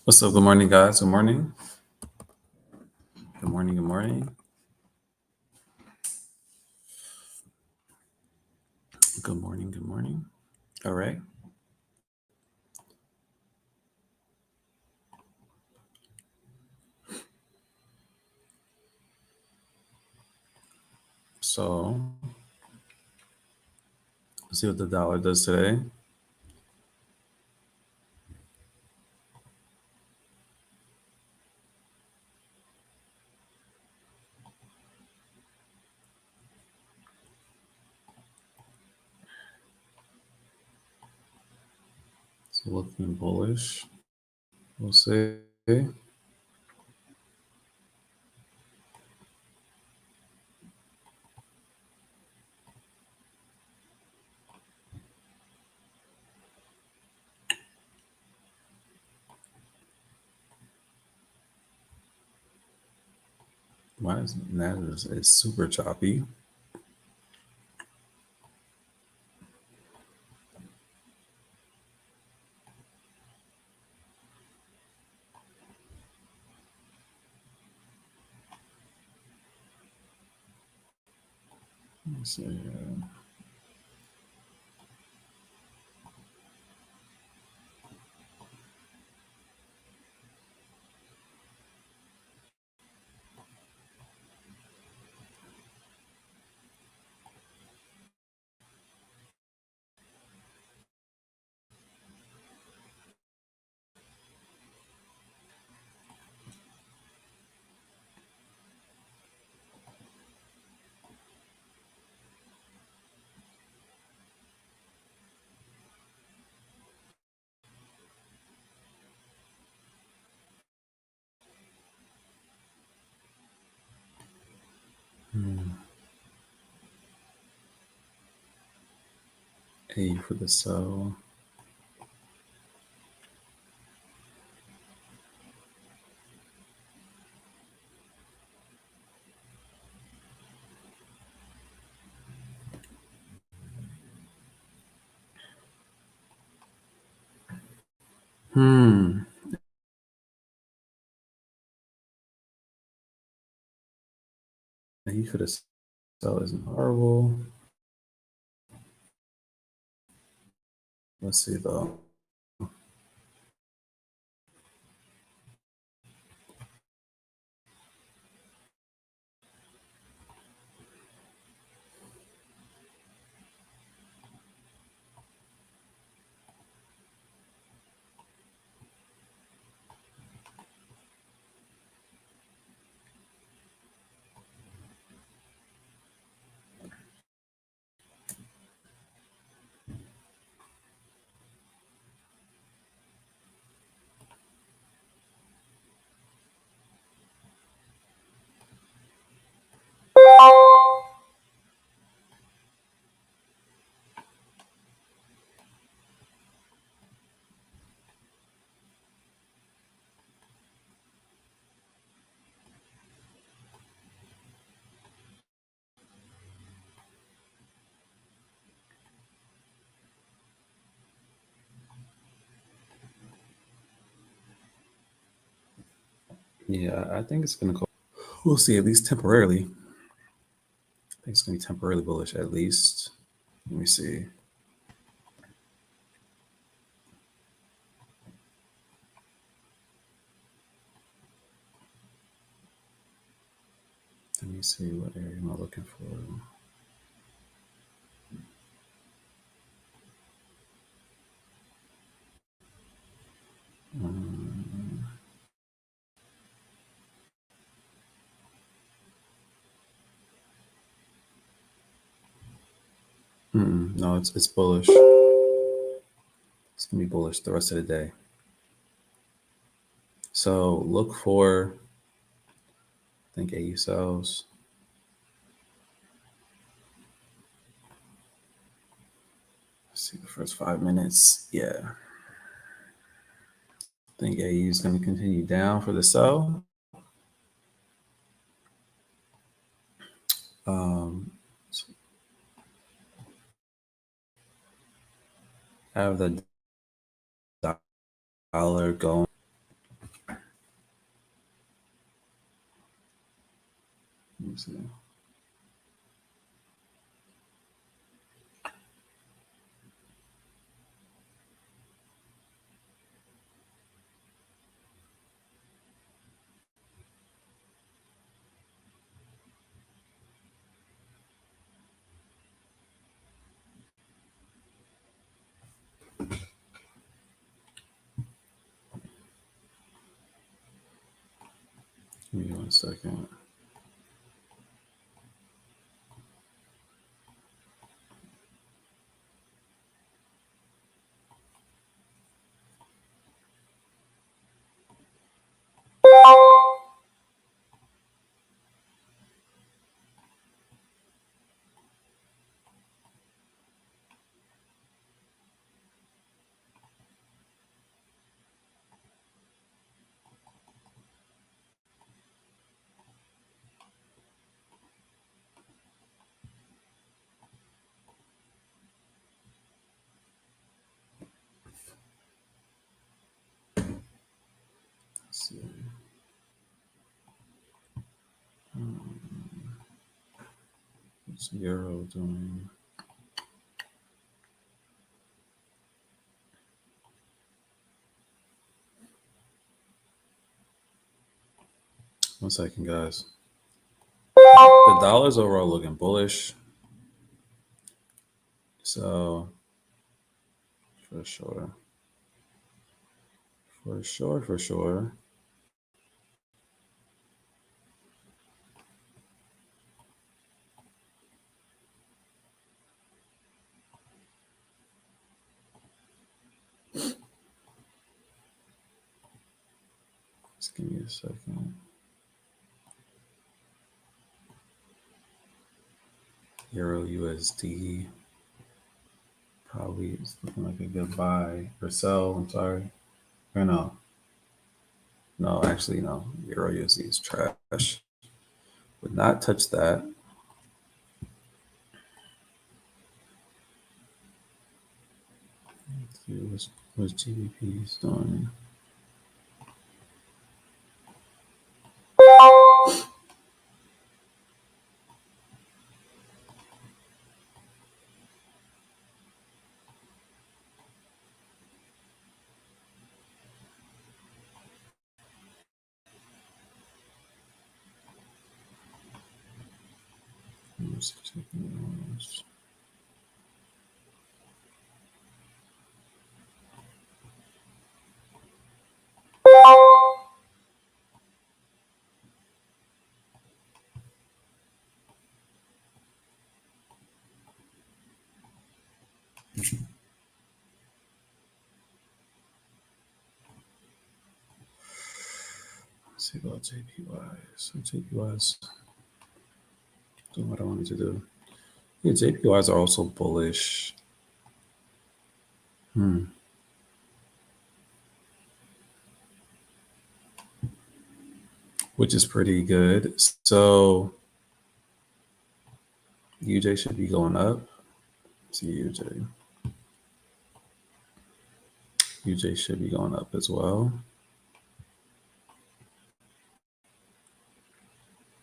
What's up? Good morning, guys. Good morning. Good morning. Good morning. Good morning. Good morning. All right. So let's see what the dollar does today. It's looking bullish. We'll see. Why is Nasdaq is super choppy? Let's see. A for the sell. A for the sell isn't horrible. Let's see though. Yeah, I think it's gonna go. We'll see, at least temporarily. I think it's gonna be temporarily bullish at least. Let me see. Let me see, what area am I looking for? No, it's bullish. It's gonna be bullish the rest of the day. So look for, I think, AU sells. Let's see the first 5 minutes. Yeah, I think AU is going to continue down for the sell. So out of the dollar going. Let me see. Give me 1 second. Let's see. What's Euro doing? One second, guys. The dollar's overall looking bullish. So, for sure. For sure, for sure. Just give me a second. Euro USD. Probably it's looking like a good buy or sell. I'm sorry. Or no. No, actually, no. Euro USD is trash. Would not touch that. Let's see what's GBP doing. Let's see about JPY. So JPY is doing what I wanted to do. Yeah, JPYs are also bullish. Which is pretty good. So UJ should be going up. Let's see UJ. UJ should be going up as well.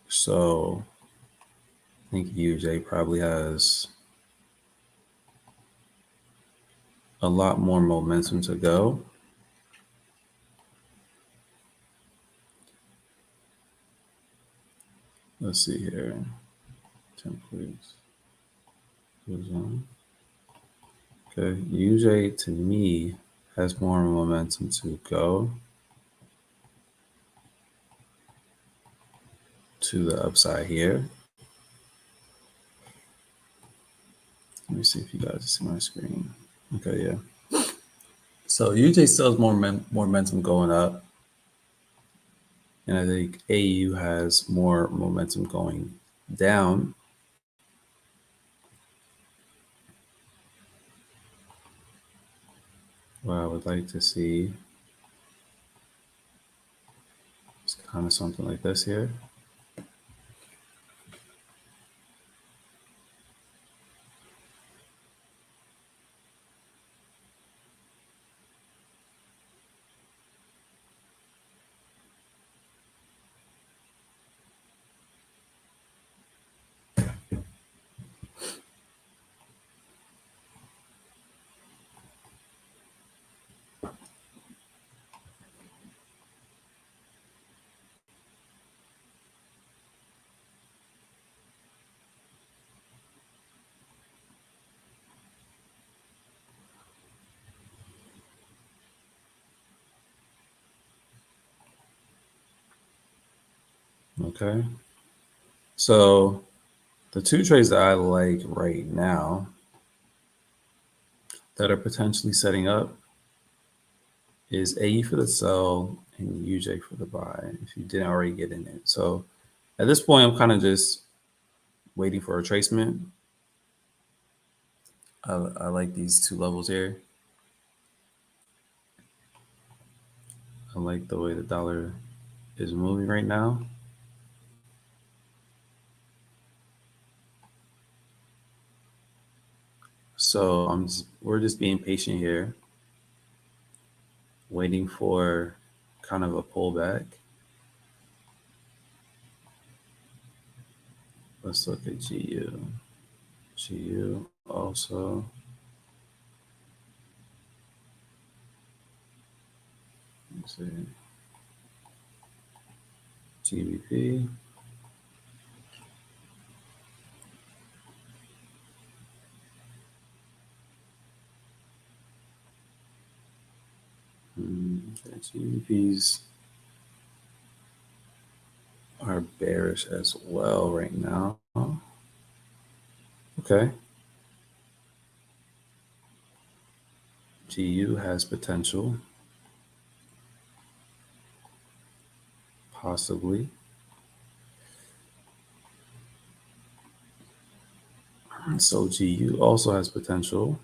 So I think UJ probably has a lot more momentum to go. Let's see here. Templates. Goes on. Okay, UJ to me has more momentum to go to the upside here. Let me see if you guys see my screen. Okay, yeah. So UJ still has more momentum going up. And I think AU has more momentum going down. What I would like to see is kind of something like this here. Okay. So the two trades that I like right now that are potentially setting up is AE for the sell and UJ for the buy if you didn't already get in it. So at this point, I'm kind of just waiting for a retracement. I like these two levels here. I like the way the dollar is moving right now. So we're just being patient here, waiting for kind of a pullback. Let's look at GU. GU also. Let's see. GBP. GBPs are bearish as well right now. Okay. GU has potential. Possibly. So GU also has potential.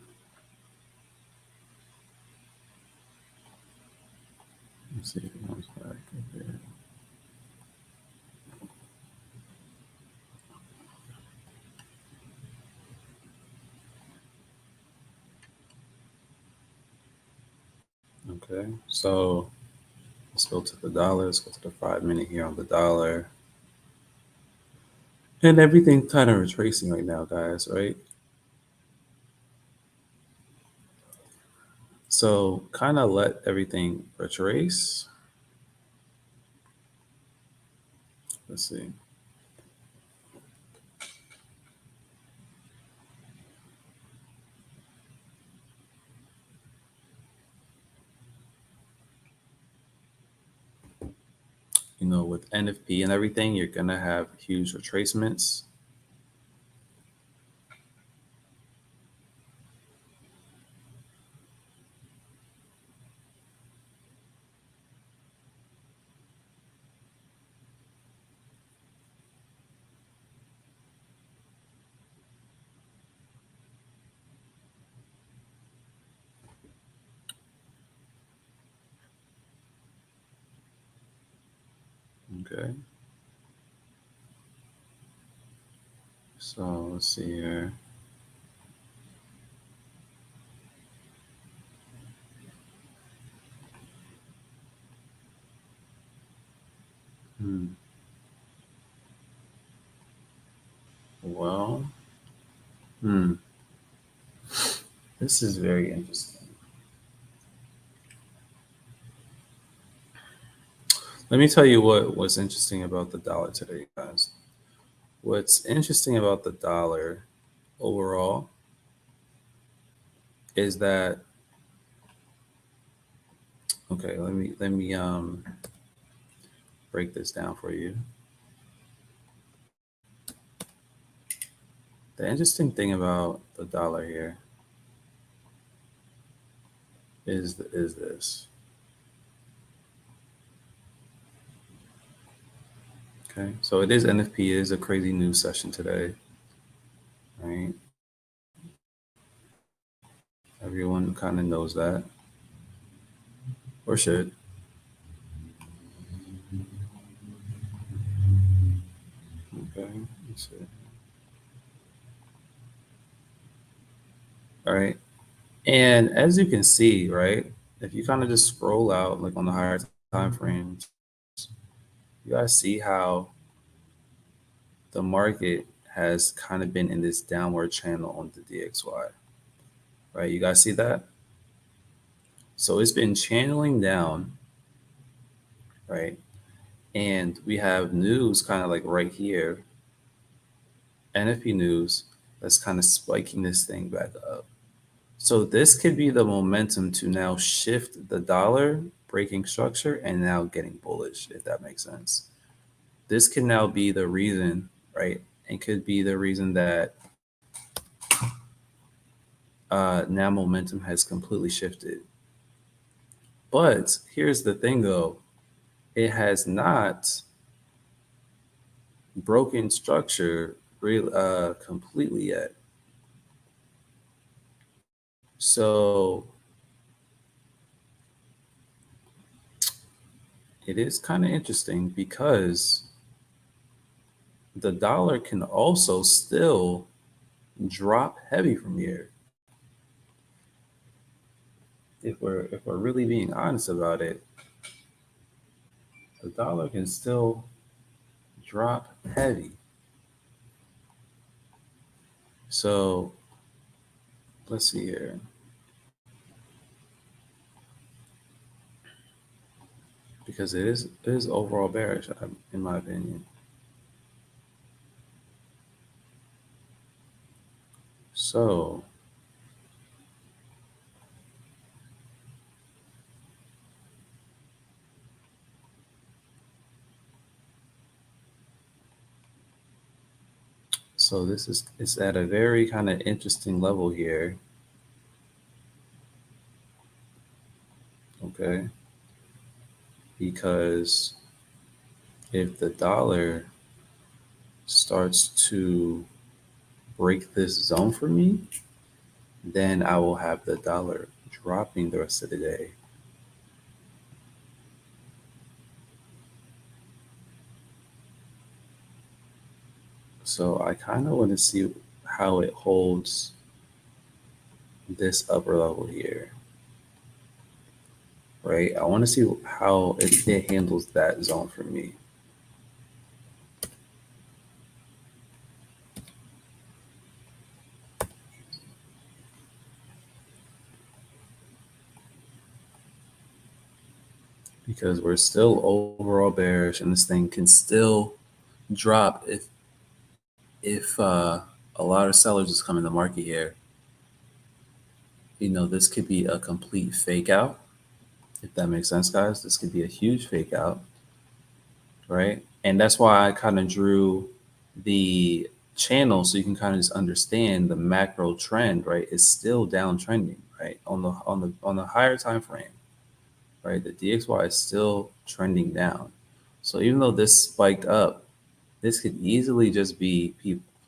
Let's see if it comes back up here. Okay, so let's go to the dollar. Let's go to the 5 minute here on the dollar. And everything kind of retracing right now, guys, right? So kind of let everything retrace. Let's see. You know, with NFP and everything, you're going to have huge retracements. Okay. So let's see here. Well, this is very interesting. Let me tell you what's interesting about the dollar today, guys. What's interesting about the dollar overall is that okay, let me break this down for you. The interesting thing about the dollar here is this. Okay, so it is NFP. It is a crazy news session today, right? Everyone kind of knows that, or should. Okay, let's see. All right, and as you can see, right, if you kind of just scroll out, like on the higher time frames, you guys see how the market has kind of been in this downward channel on the DXY, right? You guys see that? So it's been channeling down, right? And we have news kind of like right here, NFP news, that's kind of spiking this thing back up. So this could be the momentum to now shift the dollar breaking structure and now getting bullish, if that makes sense. this can now be the reason, right? It could be the reason that now momentum has completely shifted. But here's the thing though, it has not broken structure completely yet. So it is kind of interesting because the dollar can also still drop heavy from here. If we're really being honest about it, the dollar can still drop heavy. So let's see here. Because it is overall bearish, in my opinion. So this is it's at a very kind of interesting level here. Okay. Because if the dollar starts to break this zone for me, then I will have the dollar dropping the rest of the day. So I kind of want to see how it holds this upper level here, right? I want to see how it handles that zone for me. Because we're still overall bearish and this thing can still drop if a lot of sellers just come in the market here. This could be a complete fake out, if that makes sense, guys. This could be a huge fake out, right? And that's why I kind of drew the channel so you can kind of just understand the macro trend, right? It's still downtrending, right? On the higher time frame, right? The DXY is still trending down. So even though this spiked up, this could easily just be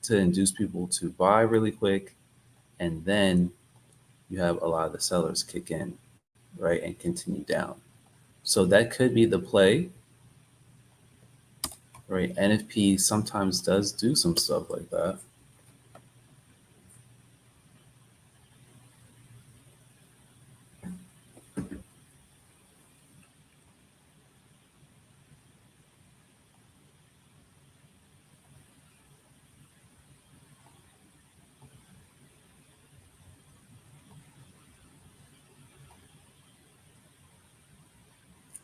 to induce people to buy really quick, and then you have a lot of the sellers kick in, right, and continue down. So that could be the play, right? NFP sometimes does do some stuff like that.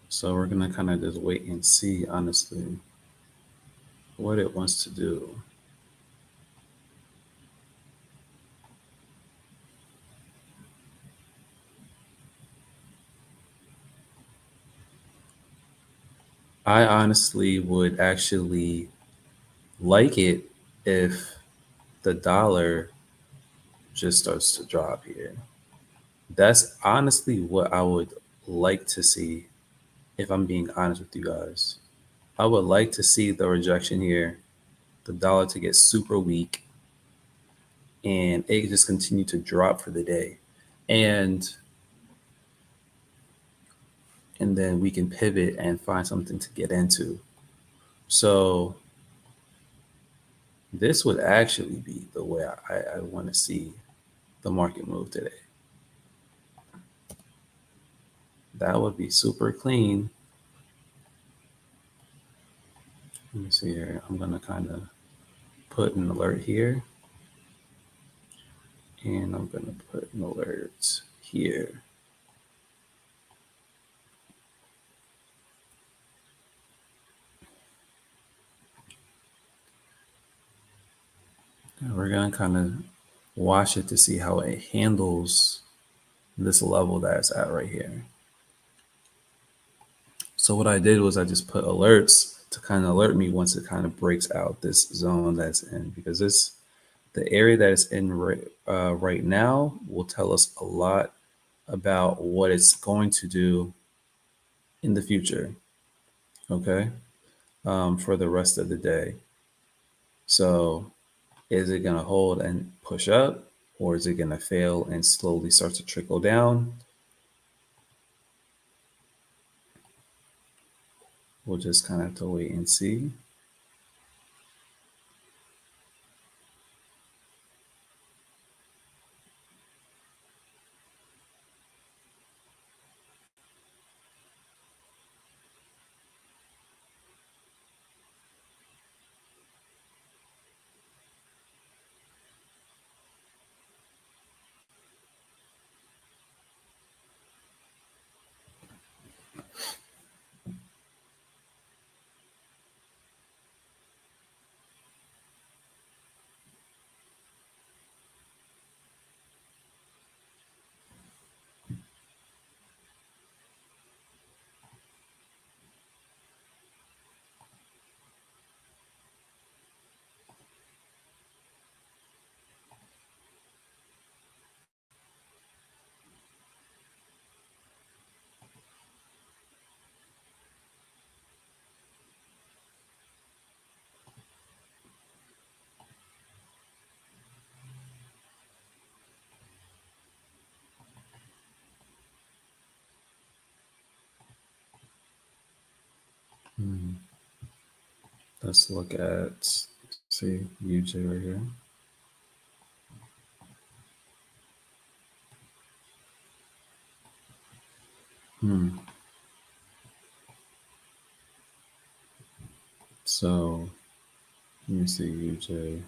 So we're going to kind of just wait and see, honestly, what it wants to do. I honestly would actually like it if the dollar just starts to drop here. That's honestly what I would like to see, if I'm being honest with you guys. I would like to see the rejection here, the dollar to get super weak, and it just continue to drop for the day. And then we can pivot and find something to get into. So this would actually be the way I want to see the market move today. That would be super clean. Let me see here. I'm going to kind of put an alert here. And I'm going to put an alert here. And we're going to kind of watch it to see how it handles this level that it's at right here. So what I did was I just put alerts to kind of alert me once it kind of breaks out this zone that's in, because the area that it's in right now will tell us a lot about what it's going to do in the future. Okay, for the rest of the day. So, is it going to hold and push up, or is it going to fail and slowly start to trickle down? We'll just kind of have to wait and see. Hmm. Let's look at, see, UJ right here. Hmm. So let me see UJ.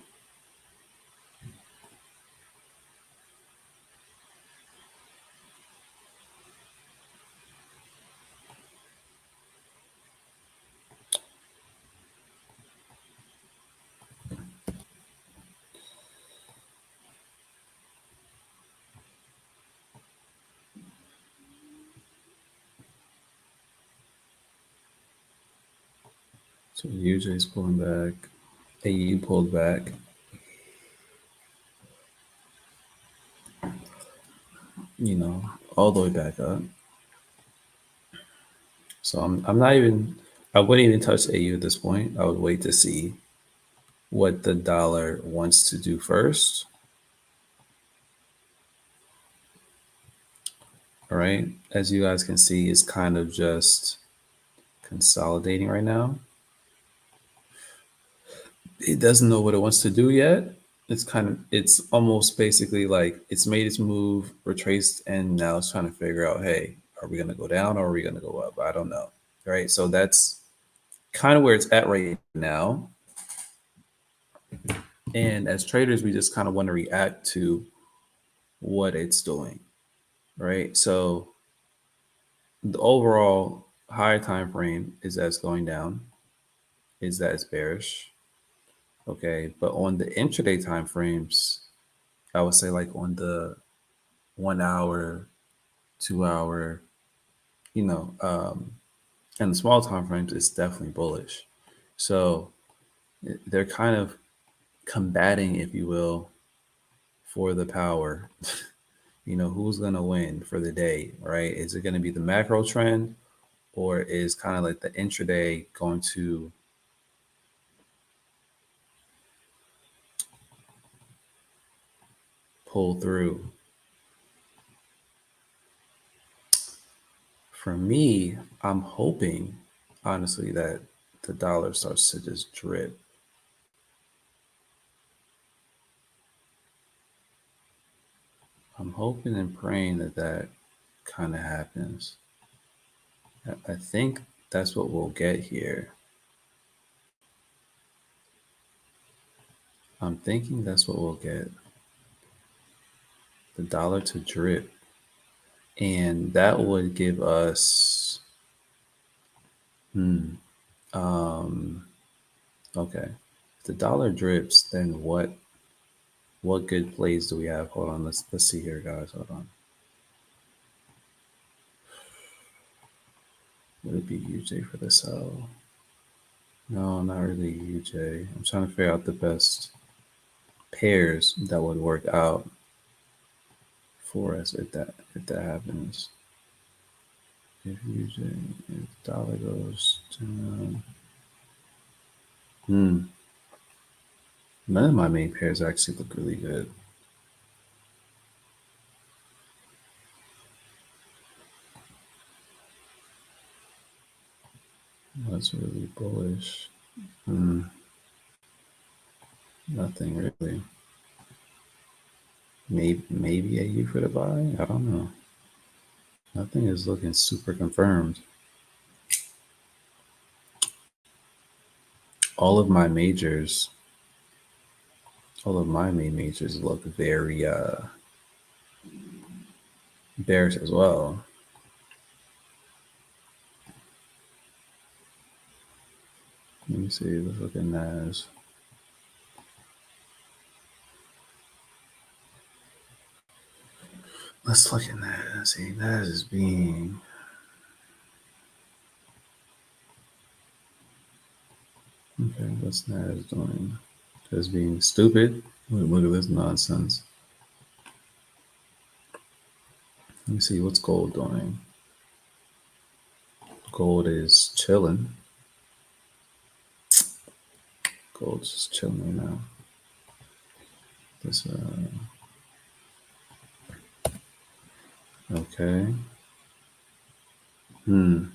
So UJ is pulling back. AU pulled back. All the way back up. So I'm not even. I wouldn't even touch AU at this point. I would wait to see what the dollar wants to do first. All right. As you guys can see, it's kind of just consolidating right now. It doesn't know what it wants to do yet. It's almost basically like it's made its move, retraced, and now it's trying to figure out, hey, are we going to go down or are we going to go up? I don't know. Right. So that's kind of where it's at right now. And as traders, we just kind of want to react to what it's doing. Right. So the overall higher time frame is that it's going down, is that it's bearish. Okay. But on the intraday time frames, I would say like on the 1 hour, 2 hour, you know, and the small time frames, it's definitely bullish. So they're kind of combating, if you will, for the power. Who's going to win for the day, right? Is it going to be the macro trend, or is kind of like the intraday going to pull through? For me, I'm hoping, honestly, that the dollar starts to just drip. I'm hoping and praying that that kind of happens. I think that's what we'll get here. I'm thinking that's what we'll get. The dollar to drip. And that would give us, um, okay. If the dollar drips, then what good plays do we have? Hold on, let's see here, guys. Hold on. Would it be UJ for the sell? No, not really UJ. I'm trying to figure out the best pairs that would work out for us if that happens. If UJ, if dollar goes down, hmm, none of my main pairs actually look really good. That's really bullish. Hmm, nothing really. Maybe AU for the buy. I don't know. Nothing is looking super confirmed. All of my majors, all of my main majors look very bearish as well. Let me see. Let's look at Nas. Let's look at Nas. See, Nas is being. Okay, what's Nas doing? Just being stupid. Look at this nonsense. Let me see what's gold doing. Gold is chilling. Gold's just chilling right now. This okay. Hmm.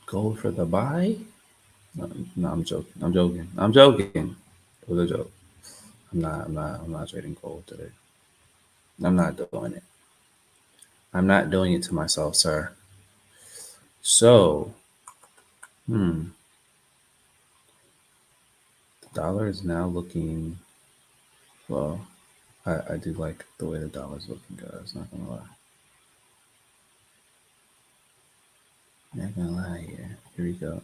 Gold for the buy? No, no, I'm joking. I'm joking. I'm joking. It was a joke. I'm not trading gold today. I'm not doing it. I'm not doing it to myself, sir. So, the dollar is now looking well. I do like the way the dollar's looking, guys. Not gonna lie. Not gonna lie here. Here we go.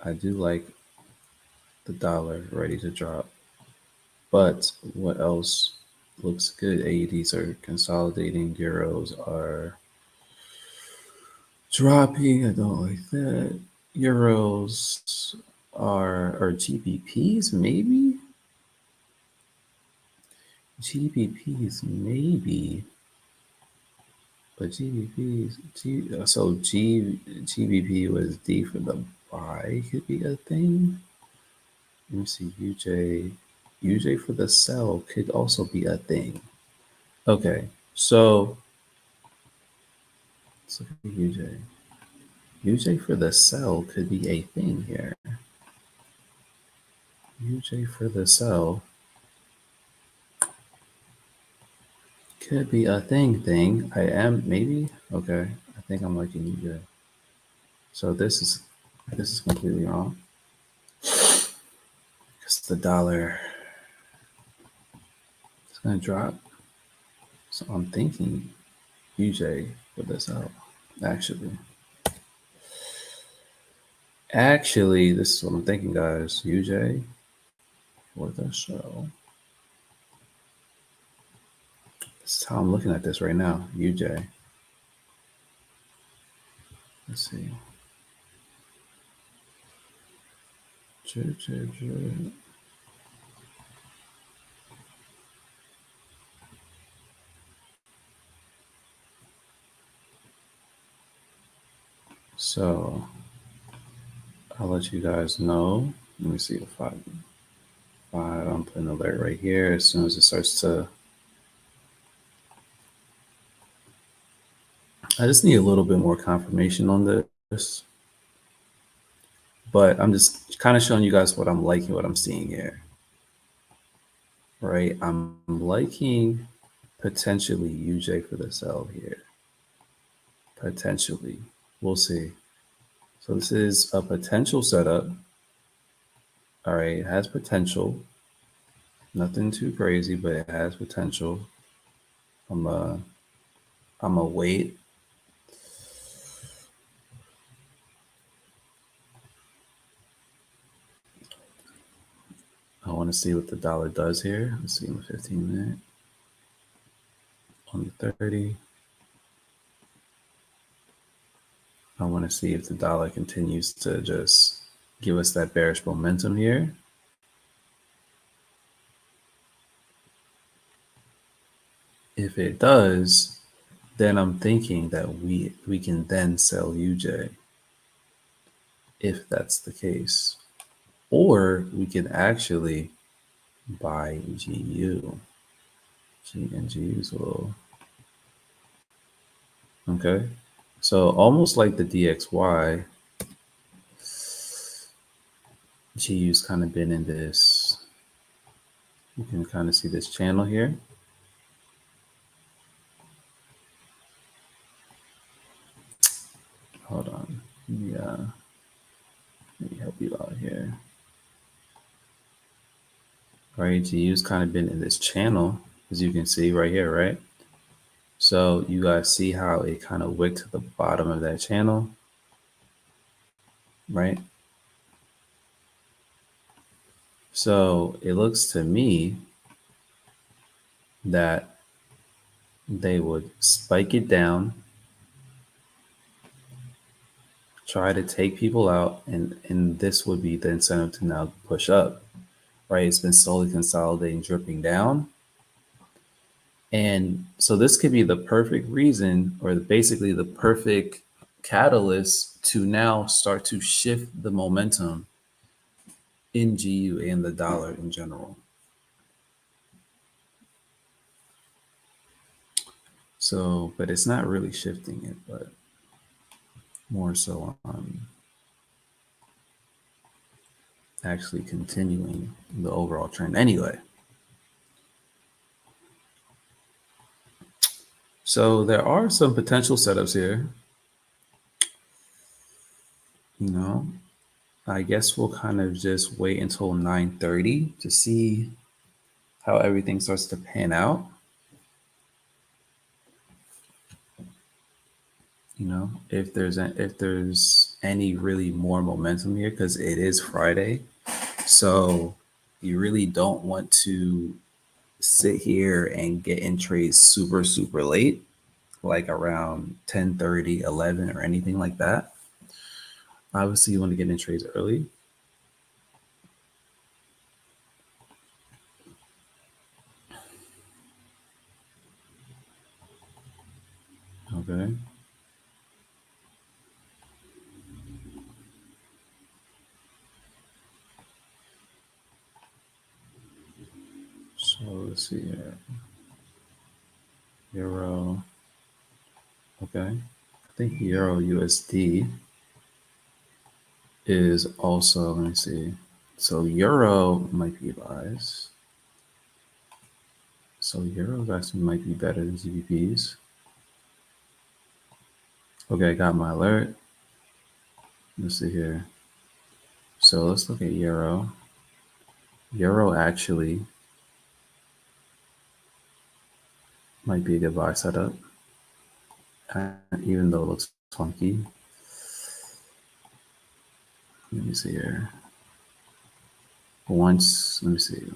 I do like the dollar ready to drop. But what else looks good? AEDs are consolidating. Euros are dropping. I don't like that. Euros are or GBPs maybe. GBPs maybe, but GBP was D for the buy could be a thing. Let me see. UJ for the sell could also be a thing. Okay, so let's look at UJ. UJ for the sell could be a thing here. UJ for the sell could be a thing. I am maybe okay. I think I'm liking UJ. So this is completely wrong because the dollar is gonna drop. So I'm thinking UJ for the sell. Actually, this is what I'm thinking, guys. UJ for the sell. This is how I'm looking at this right now. UJ. Let's see. So I'll let you guys know. Let me see the five. I'm putting an alert right here. As soon as it starts to, I just need a little bit more confirmation on this. But I'm just kind of showing you guys what I'm liking, what I'm seeing here. Right? I'm liking potentially UJ for the sell here. Potentially. We'll see. So this is a potential setup. All right, it has potential. Nothing too crazy, but it has potential. I'm a wait. I want to see what the dollar does here. Let's see on the 15 minute, on the 30. want to see if the dollar continues to just give us that bearish momentum here. If it does, then I'm thinking that we can then sell UJ if that's the case. Or we can actually buy GU. G and GU's a little. Okay. So almost like the DXY, GU's kind of been in this. You can kind of see this channel here. Hold on. Yeah. Let me help you out here. Right, GU's kind of been in this channel, as you can see right here, right? So you guys see how it kind of wicked to the bottom of that channel, right? So it looks to me that they would spike it down, try to take people out, and this would be the incentive to now push up, right? It's been slowly consolidating, dripping down. And so this could be the perfect reason, or basically the perfect catalyst to now start to shift the momentum in GU and the dollar in general. So, but it's not really shifting it, but more so on actually continuing the overall trend anyway. So there are some potential setups here. You know, I guess we'll kind of just wait until 9:30 to see how everything starts to pan out. You know, if there's any really more momentum here, because it is Friday, so you really don't want to sit here and get in trades super late, like around 10:30, 11, or anything like that. Obviously, you want to get in trades early. Okay. So let's see here. Euro. Okay. I think Euro USD is also, let me see. So Euro might be buys. So Euros actually might be better than GBPs. Okay, I got my alert. Let's see here. So let's look at Euro. Euro actually might be a good buy setup, even though it looks funky. Let me see here. Once, let me see.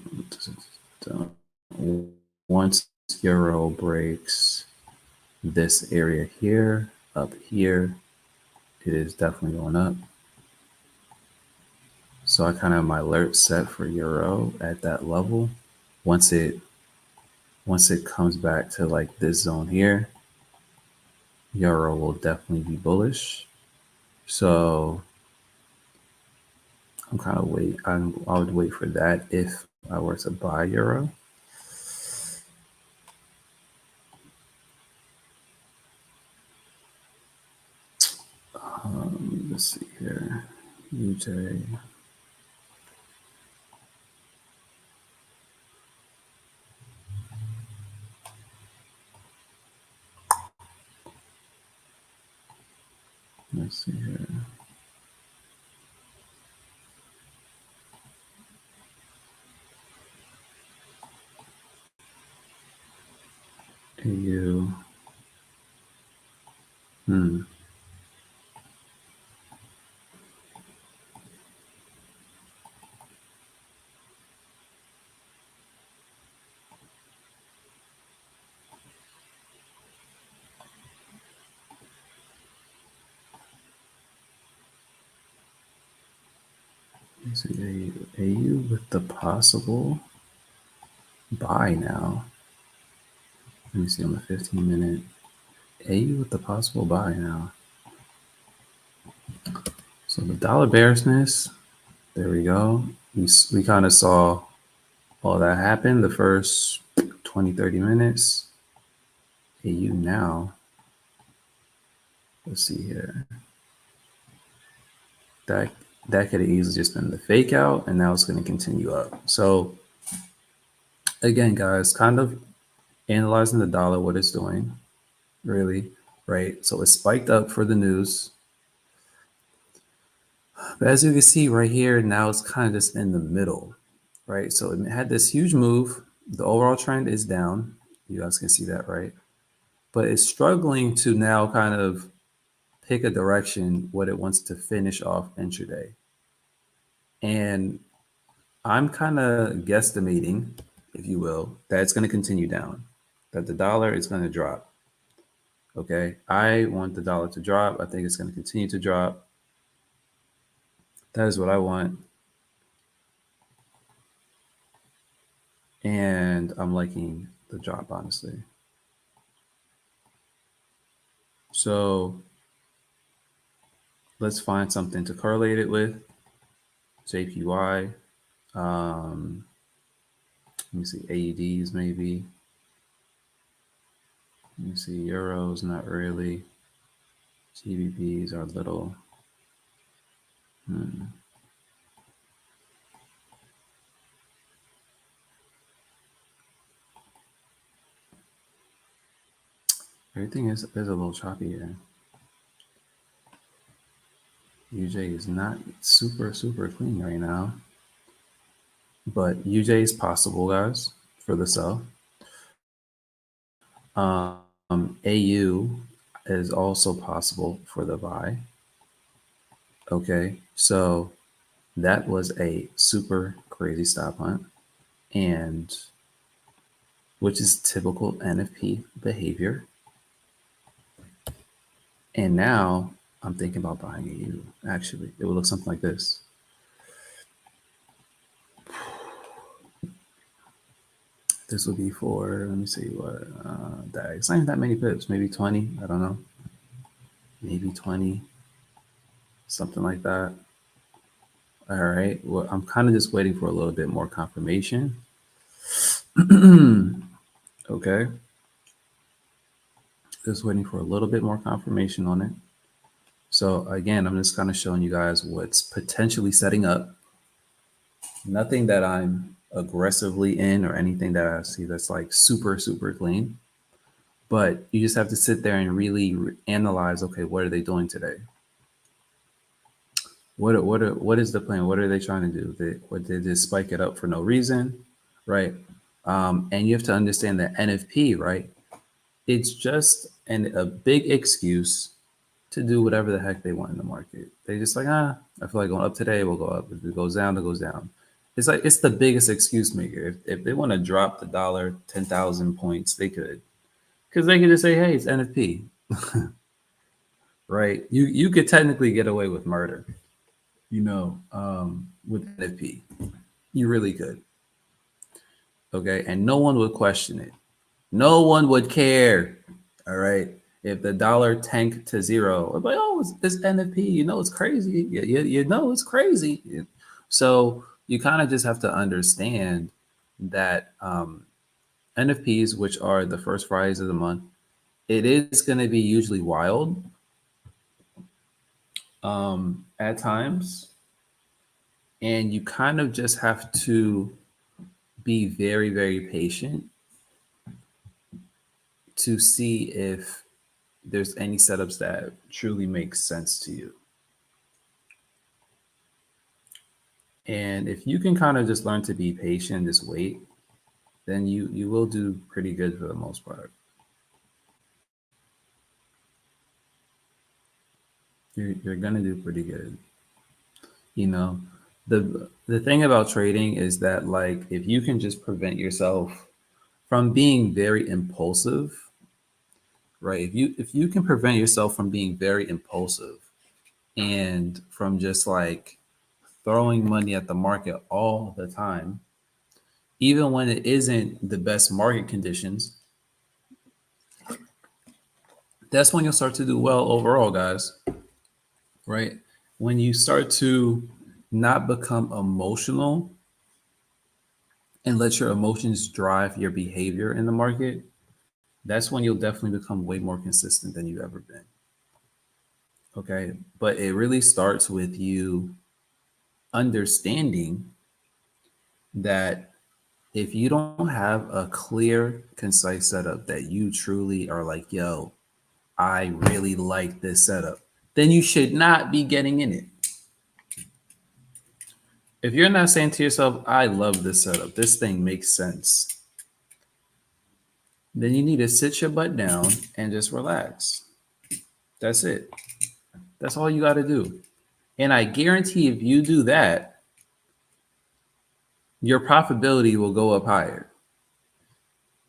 Once Euro breaks this area here, up here, it is definitely going up. So I kind of have my alert set for Euro at that level. Once it comes back to like this zone here, Euro will definitely be bullish. So I'm kind of I would wait for that if I were to buy Euro. Let's see here, UJ. Let's see here. AU. Let's see, AU with the possible buy now. Let me see on the 15-minute. AU with the possible buy now. So the dollar bearishness, there we go. We kind of saw all that happen the first 20, 30 minutes. AU now, let's see here. That could have easily just been the fake out, and now it's going to continue up. So again, guys, kind of analyzing the dollar, what it's doing, really, right? So it spiked up for the news. But as you can see right here, now it's kind of just in the middle, right? So it had this huge move. The overall trend is down. You guys can see that, right? But it's struggling to now kind of pick a direction what it wants to finish off intraday. And I'm kind of guesstimating, if you will, that it's going to continue down, that the dollar is going to drop. Okay. I want the dollar to drop. I think it's going to continue to drop. That is what I want. And I'm liking the drop, honestly. So let's find something to correlate it with. JPY. Let me see, AEDs maybe. Let me see, euros, not really. GBPs are little. Everything is a little choppy here. UJ is not super clean right now, but UJ is possible, guys, for the sell. AU is also possible for the buy. Okay, so that was a super crazy stop hunt, and which is typical NFP behavior. And now I'm thinking about buying AU. Actually, it would look something like this. This will be for, let me see what, it's not even that many pips, maybe 20, I don't know. Maybe 20, something like that. All right, well, I'm kind of just waiting for a little bit more confirmation. Okay. Just waiting for a little bit more confirmation on it. So again, I'm just kind of showing you guys what's potentially setting up. Nothing that I'm aggressively in or anything that I see that's like super clean. But you just have to sit there and really analyze, okay, what are they doing today? What is the plan? What are they trying to do? Did they just spike it up for no reason, right? And you have to understand that NFP, right? It's just a big excuse to do whatever the heck they want in the market. They just like, I feel like going up today, we'll go up. If it goes down, it goes down. It's like it's the biggest excuse maker. If they want to drop the dollar 10,000 points, they could, because they could just say, hey, it's NFP, right? You could technically get away with murder, with NFP. You really could. Okay, and no one would question it. No one would care. All right. If the dollar tanked to zero, like, oh, it's NFP. You know, it's crazy. You know, it's crazy. So you kind of just have to understand that NFPs, which are the first Fridays of the month, it is going to be usually wild at times. And you kind of just have to be very patient to see if there's any setups that truly make sense to you. And if you can kind of just learn to be patient, just wait, then you will do pretty good for the most part. You're gonna do pretty good. You know, the thing about trading is that, like, if you can just prevent yourself from being very impulsive, right? If you can prevent yourself from being very impulsive and from just like throwing money at the market all the time, even when it isn't the best market conditions, that's when you'll start to do well overall, guys. Right? When you start to not become emotional and let your emotions drive your behavior in the market, that's when you'll definitely become way more consistent than you've ever been. Okay. But it really starts with you understanding that if you don't have a clear, concise setup that you truly are like, yo, I really like this setup, then you should not be getting in it. If you're not saying to yourself, I love this setup, this thing makes sense, then you need to sit your butt down and just relax. That's it. That's all you got to do. And I guarantee if you do that, your profitability will go up higher.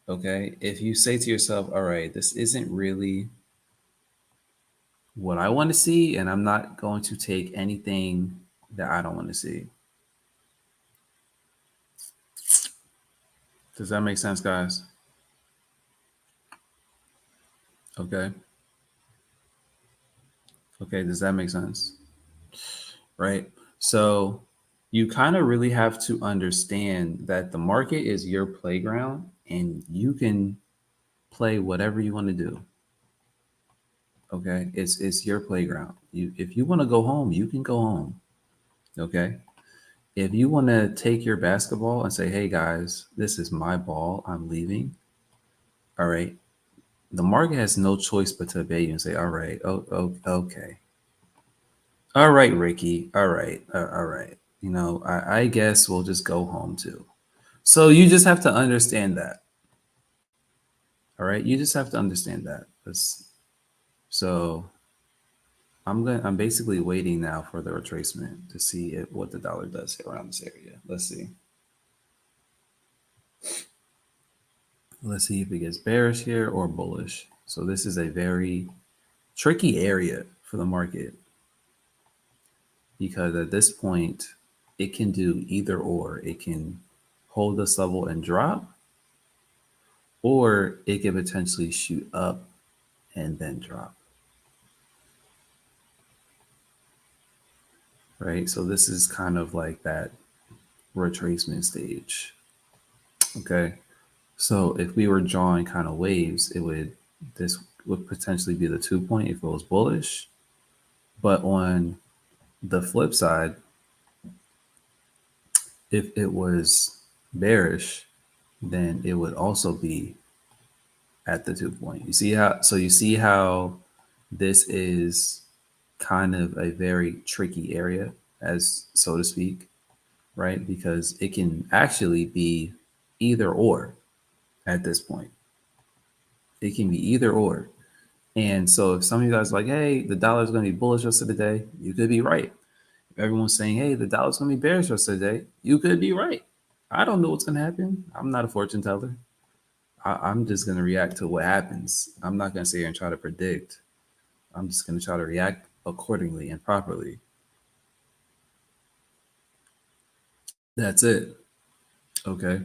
Okay. If you say to yourself, all right, this isn't really what I want to see, and I'm not going to take anything that I don't want to see. Does that make sense, guys? Okay. Okay. Does that make sense? Right. So you kind of really have to understand that the market is your playground and you can play whatever you want to do. Okay. It's your playground. If you want to go home, you can go home. Okay. If you want to take your basketball and say, hey guys, this is my ball, I'm leaving. All right. The market has no choice but to obey you and say, all right, okay. All right, Ricky. All right. All right. I guess we'll just go home too. So you just have to understand that. All right. You just have to understand that. So I'm basically waiting now for the retracement to see what the dollar does around this area. Let's see. Let's see if it gets bearish here or bullish. So this is a very tricky area for the market because at this point it can do either or. It can hold this level and drop, or it can potentially shoot up and then drop. Right? So this is kind of like that retracement stage. Okay. So if we were drawing kind of waves, this would potentially be the 2 point if it was bullish. But on the flip side, if it was bearish, then it would also be at the 2 point. You see how this is kind of a very tricky area, as so to speak, right? Because it can actually be either or at this point. It can be either or. And so if some of you guys are like, hey, the dollar is going to be bullish rest of the day, you could be right. If everyone's saying, hey, the dollar's going to be bearish rest of the day, you could be right. I don't know what's going to happen. I'm not a fortune teller. I'm just going to react to what happens. I'm not going to sit here and try to predict. I'm just going to try to react accordingly and properly. That's it. Okay.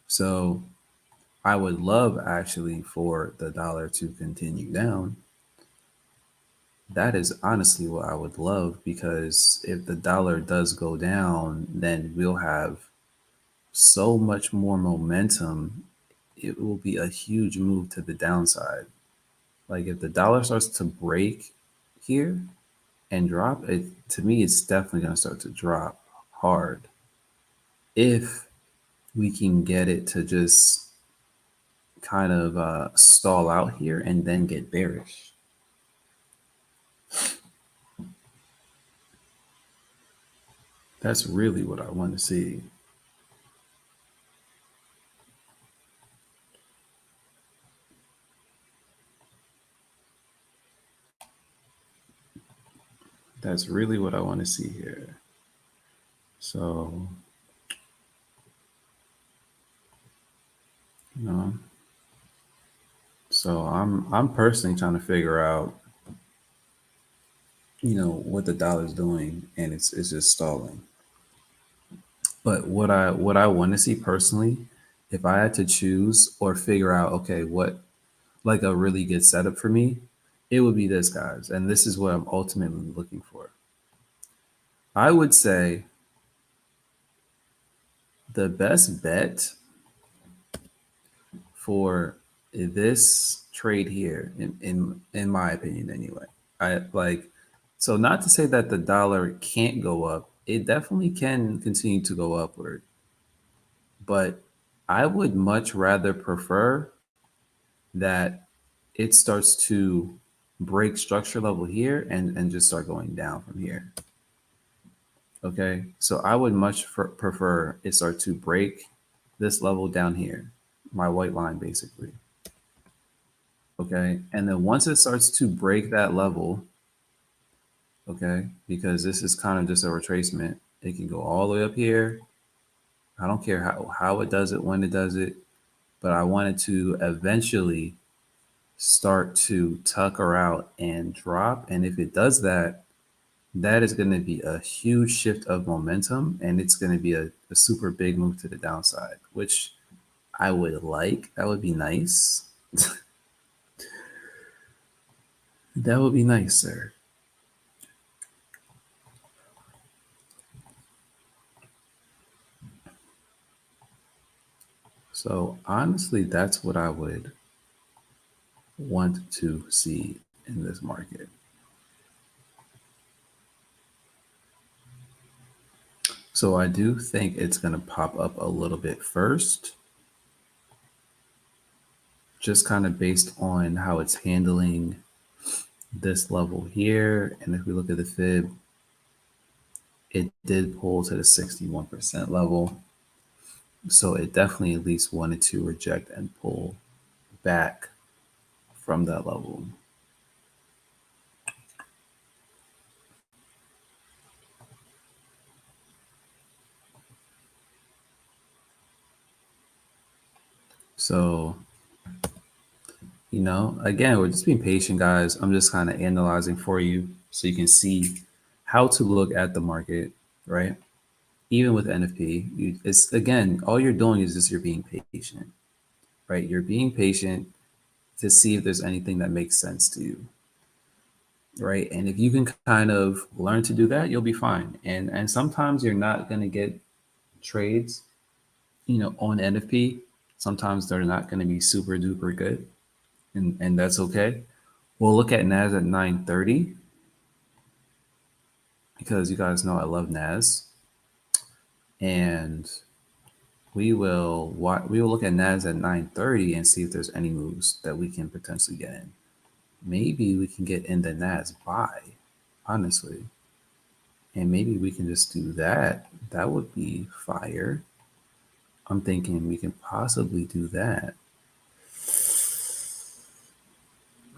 So I would love actually for the dollar to continue down. That is honestly what I would love, because if the dollar does go down, then we'll have so much more momentum. It will be a huge move to the downside. Like if the dollar starts to break here and drop, it to me it's definitely going to start to drop hard. If we can get it to just kind of stall out here and then get bearish. That's really what I want to see. That's really what I want to see here. So, you know, so I'm personally trying to figure out what the dollar's doing, and it's just stalling. But what I want to see personally, if I had to choose or figure out, okay, what like a really good setup for me, it would be this, guys, and this is what I'm ultimately looking for. I would say the best bet for this trade here, in my opinion, anyway. I like so not to say that the dollar can't go up. It definitely can continue to go upward, but I would much rather prefer that it starts to break structure level here and just start going down from here. Okay, so I would much prefer it start to break this level down here, my white line basically. Okay, and then once it starts to break that level, okay, because this is kind of just a retracement, it can go all the way up here. I don't care how it does it, when it does it, but I want it to eventually start to tucker out and drop. And if it does that, that is going to be a huge shift of momentum, and it's going to be a super big move to the downside, which I would like. That would be nice. That would be nice, sir. So honestly, that's what I would want to see in this market. So I do think it's going to pop up a little bit first, just kind of based on how it's handling this level here. And if we look at the fib, it did pull to the 61% level. So it definitely at least wanted to reject and pull back from that level. So, again, we're just being patient, guys. I'm just kind of analyzing for you so you can see how to look at the market, right? Even with NFP, it's again, all you're doing is just you're being patient, right? You're being patient to see if there's anything that makes sense to you, right? And if you can kind of learn to do that, you'll be fine. And sometimes you're not going to get trades, on NFP. Sometimes they're not going to be super duper good, and that's okay. We'll look at NAS at 930 because you guys know I love NAS, and we will look at NAS at 930 and see if there's any moves that we can potentially get in. Maybe we can get in the NAS buy, honestly. And maybe we can just do that. That would be fire. I'm thinking we can possibly do that.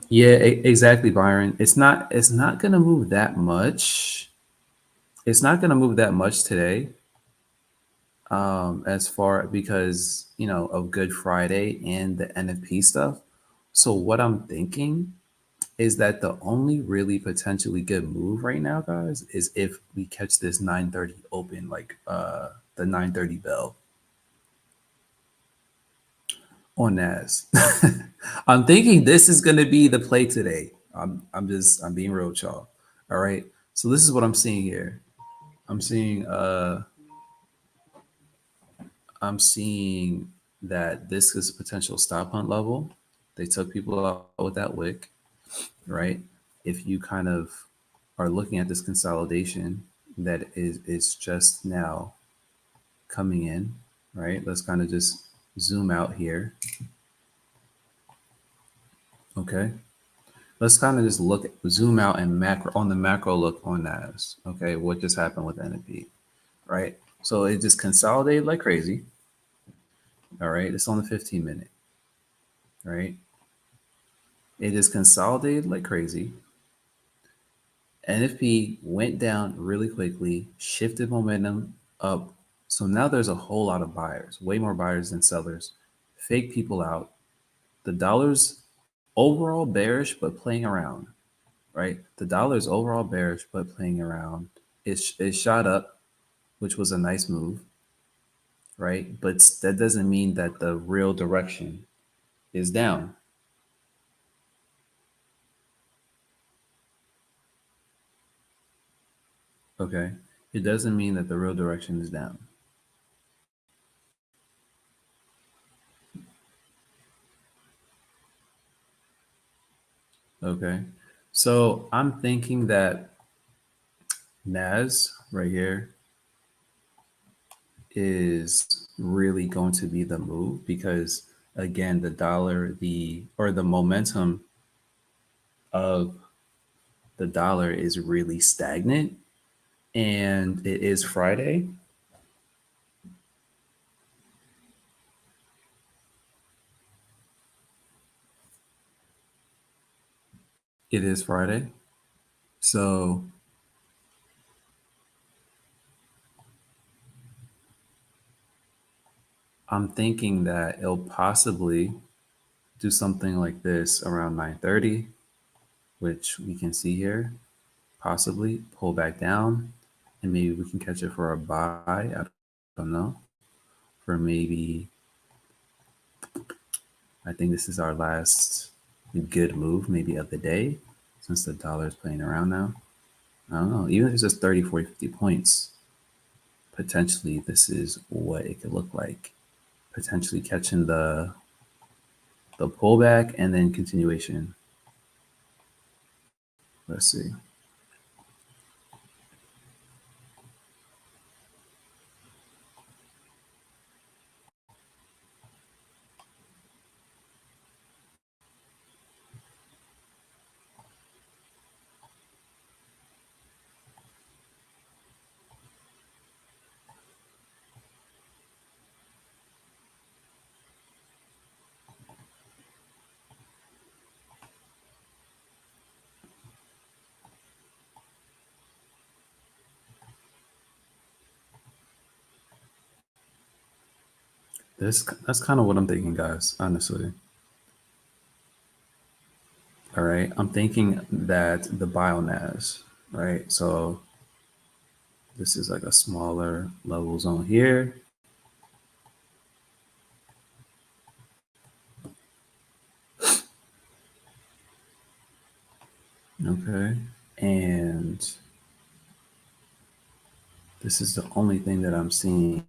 Yeah, exactly, Byron. It's not gonna move that much. It's not gonna move that much today. As far because of Good Friday and the NFP stuff. So what I'm thinking is that the only really potentially good move right now, guys, is if we catch this 930 open, like the 930 bell on NAS. I'm thinking this is gonna be the play today. I'm being real, y'all. All right. So this is what I'm seeing here. I'm seeing that this is a potential stop hunt level. They took people out with that wick, right? If you kind of are looking at this consolidation that is just now coming in, right? Let's kind of just zoom out here. Okay. Let's kind of just zoom out and macro on the macro look on NAS. Okay. What just happened with NFP, right? So it just consolidated like crazy. All right. It's on the 15-minute, right? It just consolidated like crazy. NFP went down really quickly, shifted momentum up. So now there's a whole lot of buyers, way more buyers than sellers, fake people out. The dollar's overall bearish, but playing around. right? The dollar is overall bearish, but playing around. It shot up, which was a nice move, right? But that doesn't mean that the real direction is down. Okay. It doesn't mean that the real direction is down. Okay. So I'm thinking that NAS right here is really going to be the move because again, the dollar, the momentum of the dollar is really stagnant and it is Friday. It is Friday. So I'm thinking that it'll possibly do something like this around 9:30, which we can see here, possibly pull back down, and maybe we can catch it for a buy. I don't know. For maybe, I think this is our last good move, maybe of the day, since the dollar is playing around now. I don't know. Even if it's just 30, 40, 50 points, potentially this is what it could look like. Potentially catching the pullback and then continuation. Let's see. That's kind of what I'm thinking, guys, honestly. All right. I'm thinking that the BioNAS, right? So this is like a smaller level zone here. Okay. And this is the only thing that I'm seeing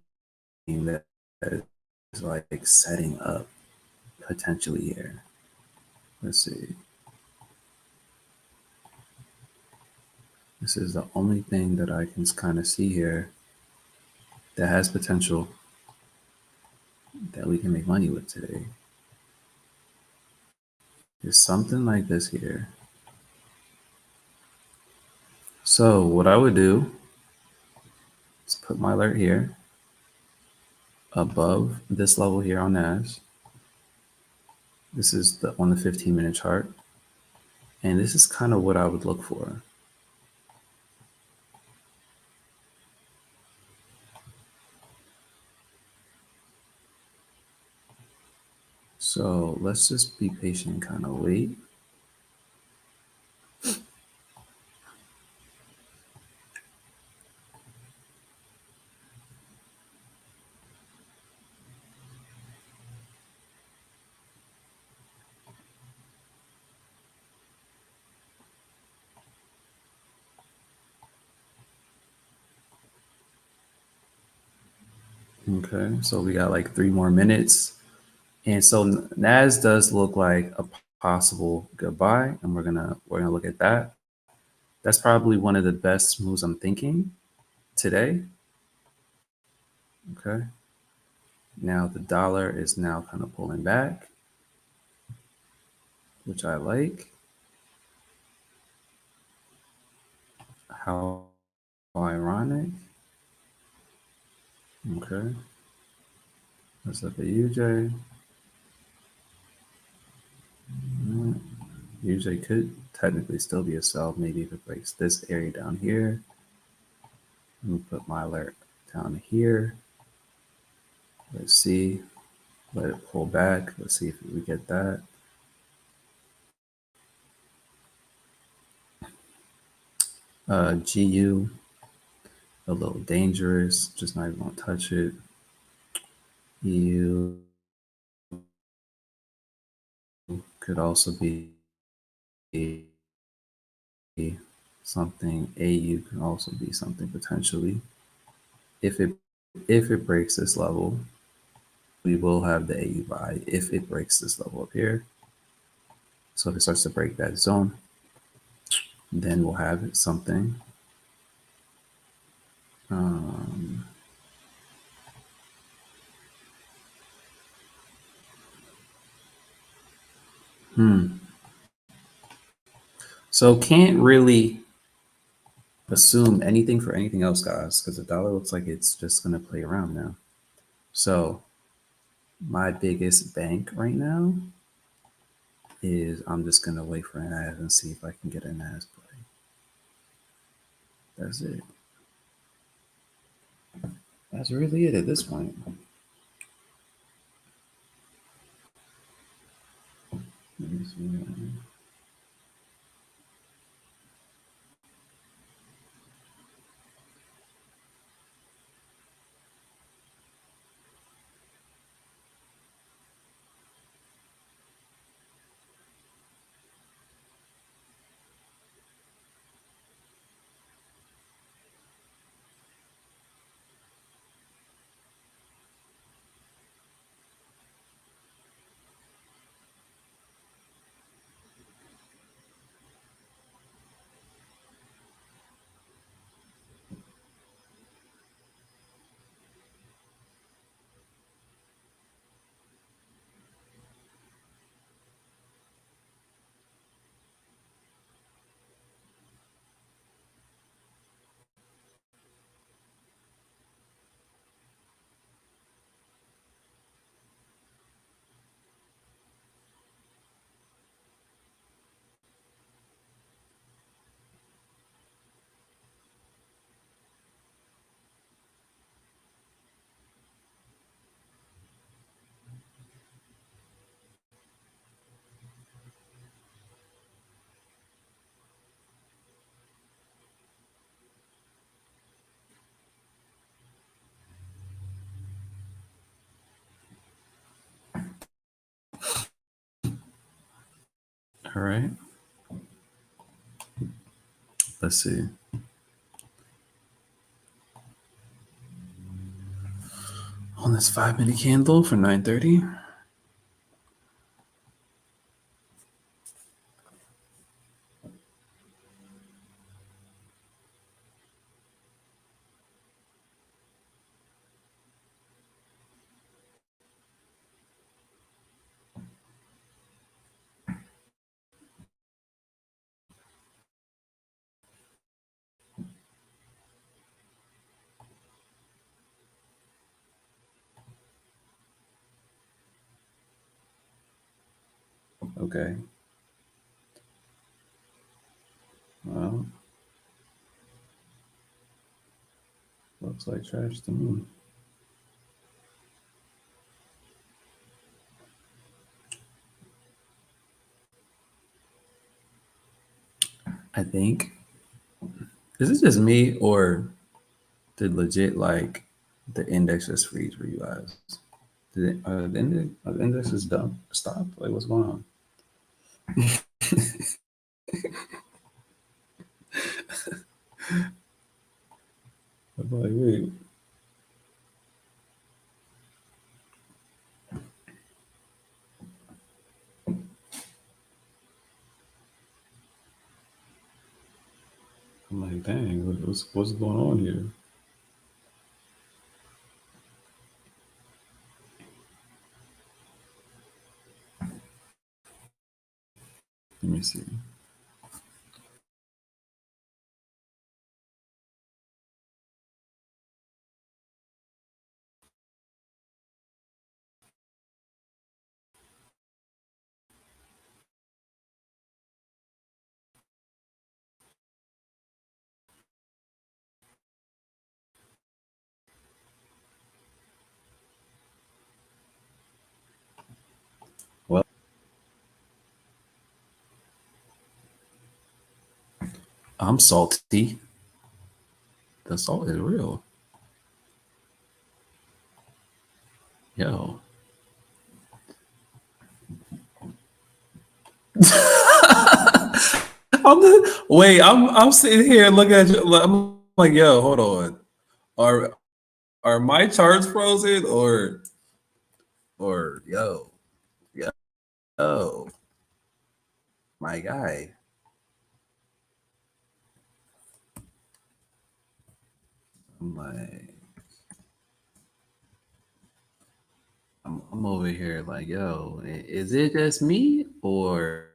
that is like setting up potentially here. Let's see. This is the only thing that I can kind of see here that has potential that we can make money with today. Is something like this here. So what I would do is put my alert here above this level here on NAS. This is the on the 15-minute chart. And this is kind of what I would look for. So let's just be patient and kind of wait. Okay, so we got like 3 more minutes. And so NAS does look like a possible goodbye, and we're gonna look at that. That's probably one of the best moves I'm thinking today. Okay. Now the dollar is now kind of pulling back, which I like. How ironic. Okay. Let's look at UJ. UJ could technically still be a sell, maybe if it breaks this area down here. Let me put my alert down here. Let's see. Let it pull back. Let's see if we get that. GU, a little dangerous, just not even gonna touch it. EU could also be something. AU can also be something potentially. If it breaks this level, we will have the AU buy if it breaks this level up here. So if it starts to break that zone, then we'll have something. Um, So can't really assume anything for anything else, guys, because the dollar looks like it's just gonna play around now. So my biggest bank right now is I'm just gonna wait for an ad and see if I can get an ad play. That's it. That's really it at this point. Let me see. All right. Let's see. On this 5 minute candle for 9:30. Okay. Well, looks like trash to me. I think. Is it just me or did legit like the index just freeze for you guys? Did it, the index is done? Stop? Like what's going on? I'm like, wait. I'm like, dang, what's going on here? Let me see. Well, I'm salty. The salt is real. Yo. I'm sitting here looking at you. I'm like, yo, hold on. Are are my charts frozen or yo, my guy? I'm like, I'm over here like, yo, is it just me or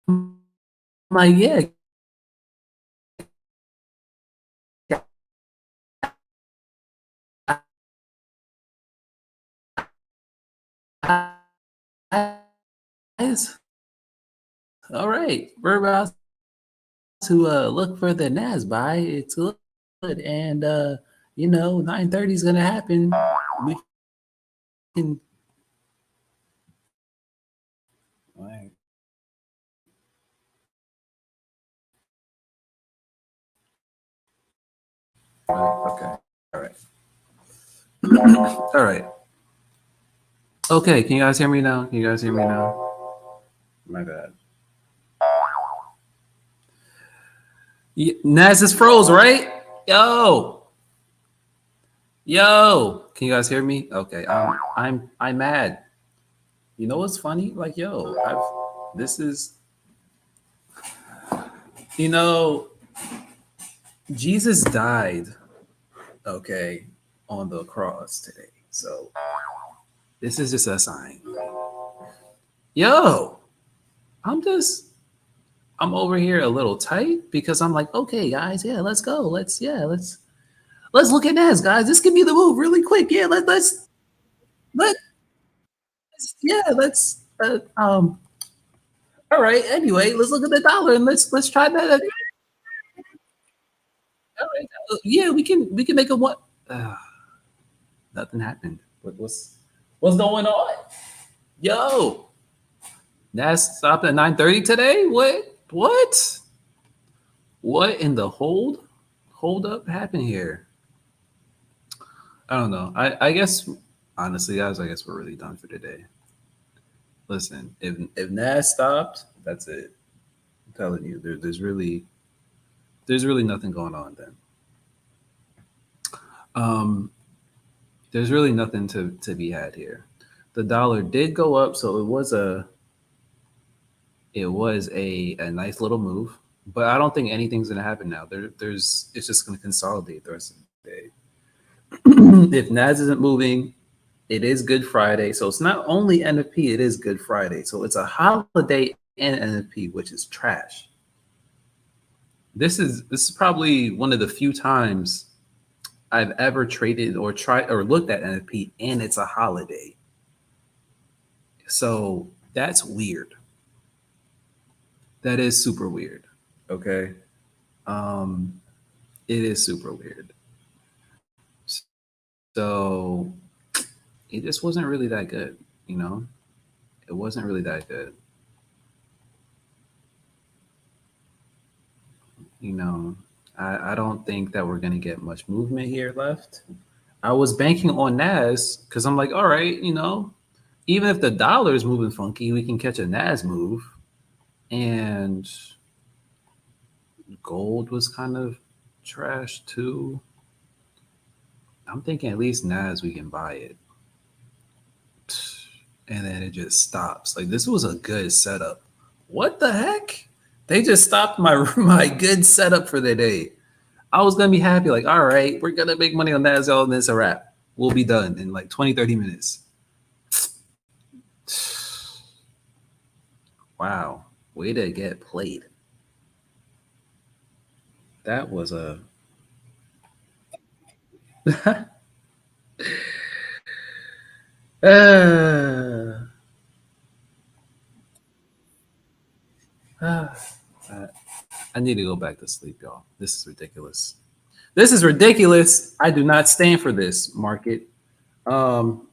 I'm like, yeah, guys. All right, we're about to look for the Nas buy. It's good, and 9:30 is gonna happen. We can. All right. Okay. All right. All right. Okay. Can you guys hear me now? Can you guys hear me now? My bad. Nas is froze, right? Yo. Can you guys hear me? Okay. I'm mad. You know what's funny? Like, yo, this is you know Jesus died, okay, on the cross today. So this is just a sign. Yo, I'm just I'm over here a little tight because I'm like, okay, guys, yeah, let's go. Let's look at Nas, guys. This can be the move really quick. Yeah, let yeah, let's all right. Anyway, let's look at the dollar and let's try that. All right. Yeah, we can make a what? Nothing happened. What's going on? Yo, Nas stopped at 9:30 today. What? What in the hold up happened here? I don't know. I guess honestly, guys, I guess we're really done for today. Listen, if Nas stopped, that's it. I'm telling you, there's really nothing going on then. Um, there's really nothing to be had here. The dollar did go up, so it was a nice little move. But I don't think anything's gonna happen now. There's it's just gonna consolidate the rest of the day. If Nas isn't moving, it is Good Friday. So it's not only NFP, it is Good Friday. So it's a holiday and NFP, which is trash. This is probably one of the few times I've ever traded or tried or looked at NFP and it's a holiday. So that's weird. That is super weird. Okay. Um, it is super weird. So it just wasn't really that good, you know? It wasn't really that good. You know, I don't think that we're gonna get much movement here left. I was banking on Nas because I'm like, all right, even if the dollar is moving funky, we can catch a Nas move. And gold was kind of trash too. I'm thinking at least Nas we can buy it. And then it just stops. Like this was a good setup. What the heck? They just stopped my my good setup for the day. I was gonna be happy, like, all right, we're gonna make money on that, and it's a wrap. We'll be done in like 20, 30 minutes. Wow, way to get played. That was a uh, uh, I need to go back to sleep, y'all. This is ridiculous. This is ridiculous. I do not stand for this market. Um,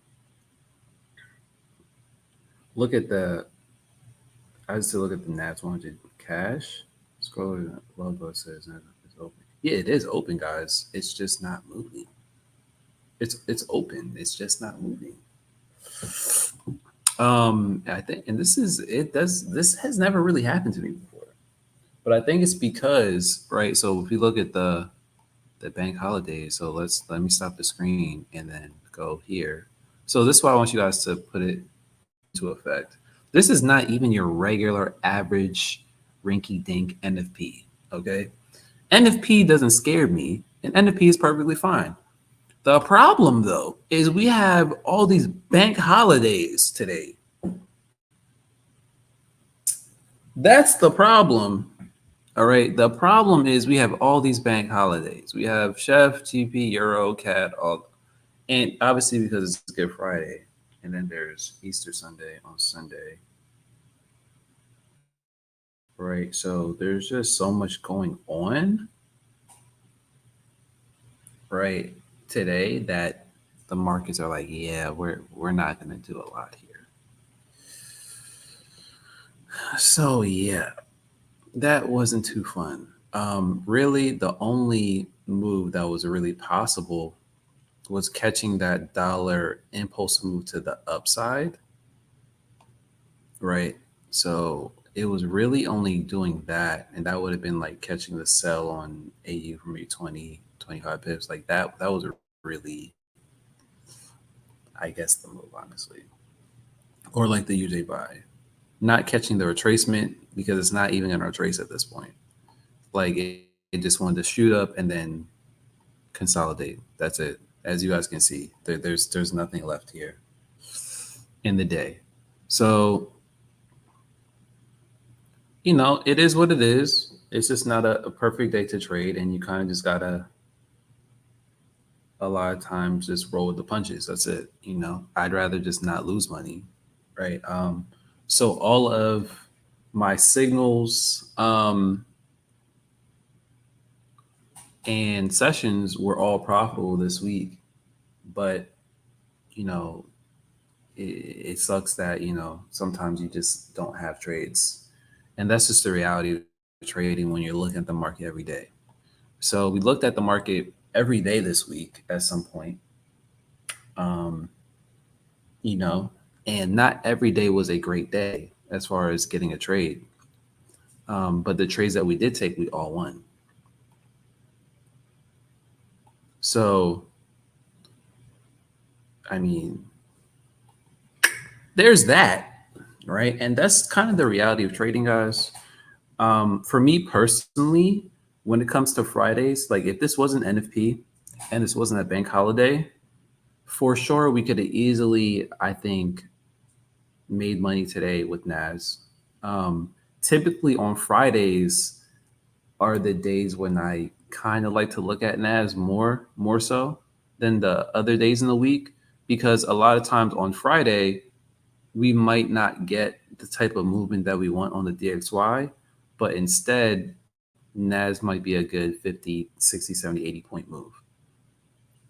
look at the. I just look at the Nats 100 cash. Scroll to the logo says it's open. Yeah, it is open, guys. It's just not moving. It's open. It's just not moving. I think, and this is it. Does this has never really happened to me before, but I think it's because right. So if you look at the bank holidays, so let me stop the screen and then go here. So this is why I want you guys to put it into effect. This is not even your regular average rinky dink NFP. Okay, NFP doesn't scare me, and NFP is perfectly fine. The problem, though, is we have all these bank holidays today. That's the problem. All right. The problem is we have all these bank holidays. We have Chef, GP, Euro, Cat, all, and obviously because it's Good Friday, and then there's Easter Sunday on Sunday. Right. So there's just so much going on, right, today that the markets are like, yeah, we're not gonna do a lot here. So yeah, that wasn't too fun. Really, the only move that was really possible was catching that dollar impulse move to the upside, right? So it was really only doing that, and that would have been like catching the sell on AU for maybe 20, 25 pips. Like that was really, I guess, the move, honestly. Or like the UJ buy. Not catching the retracement because it's not even going to retrace at this point. Like it just wanted to shoot up and then consolidate. That's it. As you guys can see, there's nothing left here in the day. So it is what it is. It's just not a perfect day to trade, and you kind of just gotta a lot of times just roll with the punches. That's it. I'd rather just not lose money, right? So all of my signals and sessions were all profitable this week, but you know it sucks that sometimes you just don't have trades, and that's just the reality of trading when you're looking at the market every day. So we looked at the market every day this week at some point, um, you know, and not every day was a great day as far as getting a trade. But the trades that we did take, we all won. So, I mean, there's that, right? And that's kind of the reality of trading, guys. For me personally, when it comes to Fridays, like if this wasn't NFP and this wasn't a bank holiday, for sure we could have easily, I think, made money today with NAS. Typically on Fridays are the days when I kind of like to look at NAS more so than the other days in the week, because a lot of times on Friday we might not get the type of movement that we want on the DXY, but instead NAS might be a good 50, 60, 70, 80 point move,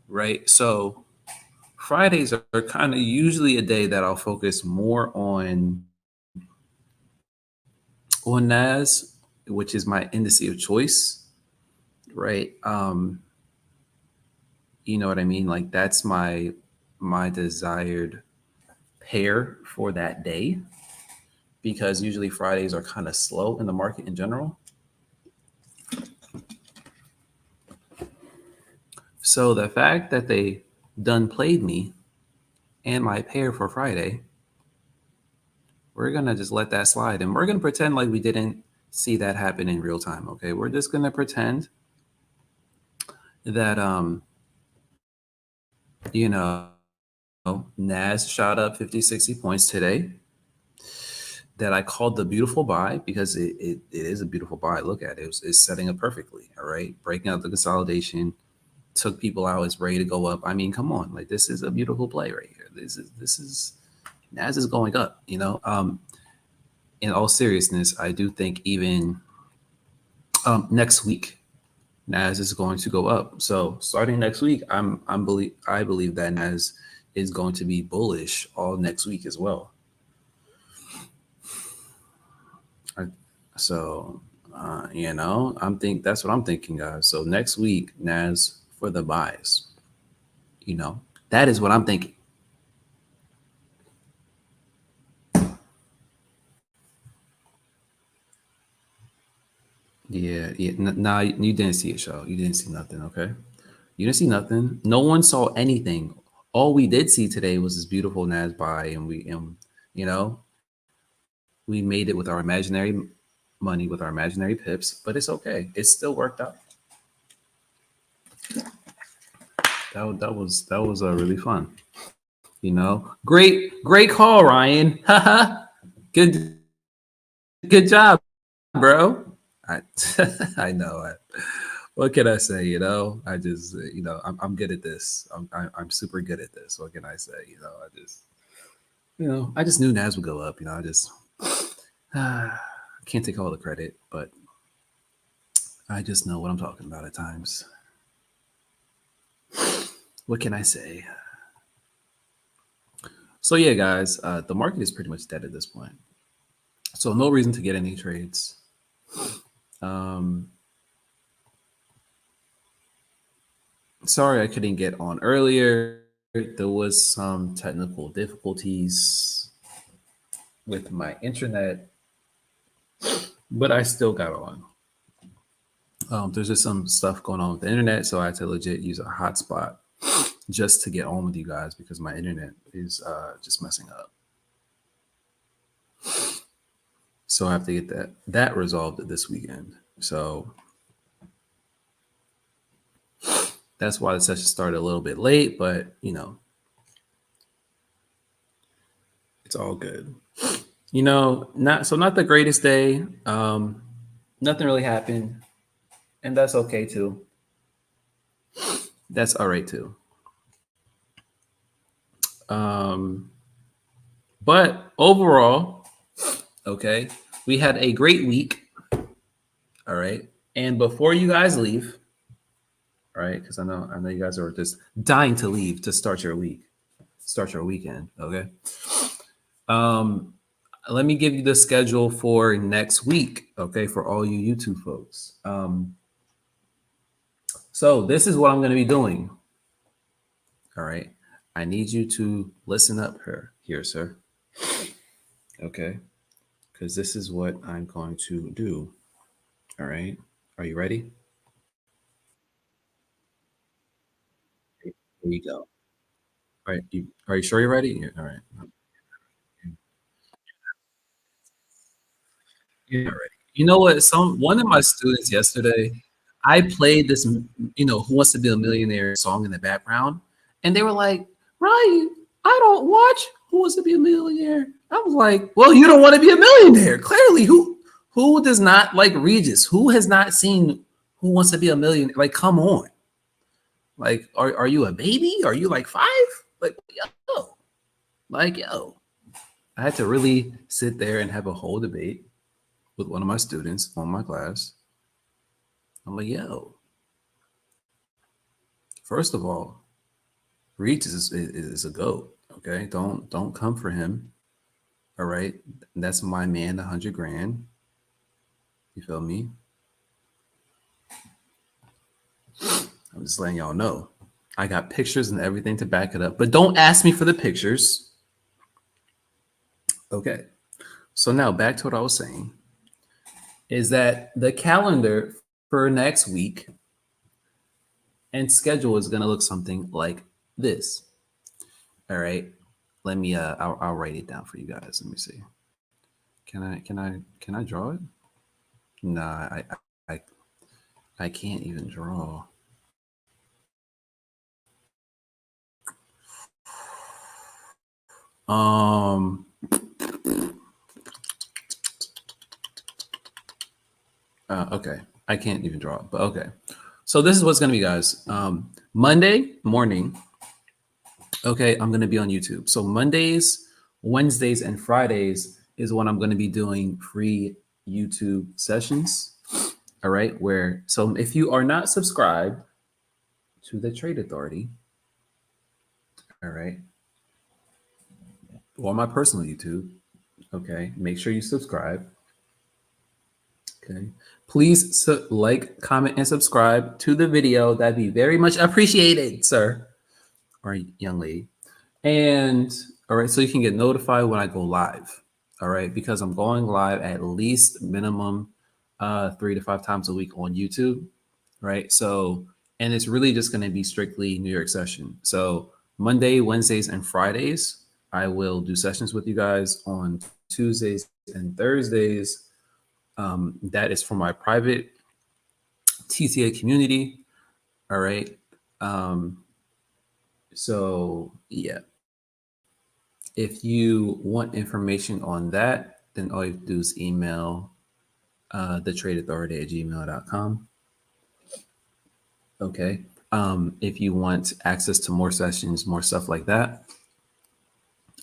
right? So Fridays are kind of usually a day that I'll focus more on NAS, which is my indice of choice, right? You know what I mean? Like that's my desired pair for that day, because usually Fridays are kind of slow in the market in general. So the fact that they done played me and my pair for Friday, we're gonna just let that slide, and we're gonna pretend like we didn't see that happen in real time. Okay, we're just gonna pretend that you know, Nas shot up 50, 60 points today. That I called the beautiful buy because it is a beautiful buy. Look at it. It's setting up perfectly. All right. Breaking out the consolidation, took people out, it's ready to go up. I mean, come on. Like this is a beautiful play right here. This is Nas is going up, you know. In all seriousness, I do think even next week Nas is going to go up. So starting next week, I believe that Nas is going to be bullish all next week as well. I, so you know, that's what I'm thinking, guys. So next week, Nas for the buys. You know, that is what I'm thinking. Yeah, yeah. Nah, you didn't see it, show. You didn't see nothing. Okay, you didn't see nothing. No one saw anything. All we did see today was this beautiful Nas buy, and you know, we made it with our imaginary money, with our imaginary pips. But it's okay. It still worked out. That was really fun. You know, great call, Ryan. Haha. Good job, bro. I I know. What can I say? You know, I just I'm good at this. I'm super good at this. What can I say? I just knew Nas would go up. I just can't take all the credit, but I just know what I'm talking about at times. What can I say? So yeah, guys, the market is pretty much dead at this point. So no reason to get any trades. Um, Sorry I couldn't get on earlier. There was some technical difficulties with my internet, but I still got on. There's just some stuff going on with the internet, so I had to legit use a hotspot just to get on with you guys because my internet is just messing up. So I have to get that resolved this weekend. So that's why the session started a little bit late, but it's all good. Not the greatest day. Nothing really happened, and that's okay too. That's all right too. Um, but overall, okay, we had a great week. All right, and before you guys leave, all right, because I know you guys are just dying to leave to start your week, start your weekend. Okay. Um, Let me give you the schedule for next week. Okay, for all you YouTube folks. So this is what I'm going to be doing. All right. I need you to listen up here, sir. Okay. Because this is what I'm going to do. All right. Are you ready? Here you go. All right. Are you sure you're ready? Yeah, all right. You're ready. You know what? One of my students yesterday, I played this, Who Wants to Be a Millionaire song in the background, and they were like, Ryan, I don't watch Who Wants to Be a Millionaire. I was like, well, you don't want to be a millionaire. Clearly, who does not like Regis? Who has not seen Who Wants to Be a Millionaire? Like, come on. Like, are you a baby? Are you like 5? Like, yo. I had to really sit there and have a whole debate with one of my students on my class. I'm like, yo, first of all, Reach is a goat. Okay, don't come for him. All right, that's my man, 100 grand. You feel me? I'm just letting y'all know. I got pictures and everything to back it up, but don't ask me for the pictures. Okay, so now back to what I was saying is that the calendar for next week and schedule is going to look something like this. All right, let me I'll write it down for you guys. Let me see. Can I draw it? Nah, I I can't even draw. Um okay. I can't even draw, but okay. So this is what's gonna be, guys. Monday morning, okay, I'm gonna be on YouTube. So Mondays, Wednesdays, and Fridays is when I'm gonna be doing free YouTube sessions. All right, where so if you are not subscribed to the Trade Authority, all right, or my personal YouTube, okay, make sure you subscribe. Okay. Please like, comment, and subscribe to the video. That'd be very much appreciated, sir or young lady. And all right, so you can get notified when I go live. All right, because I'm going live at least minimum 3 to 5 times a week on YouTube. Right. So, and it's really just going to be strictly New York session. So Monday, Wednesdays, and Fridays, I will do sessions with you guys. On Tuesdays and Thursdays, that is for my private TCA community. All right. So yeah, if you want information on that, then all you have to do is email thetradeauthority@gmail.com. Okay. If you want access to more sessions, more stuff like that.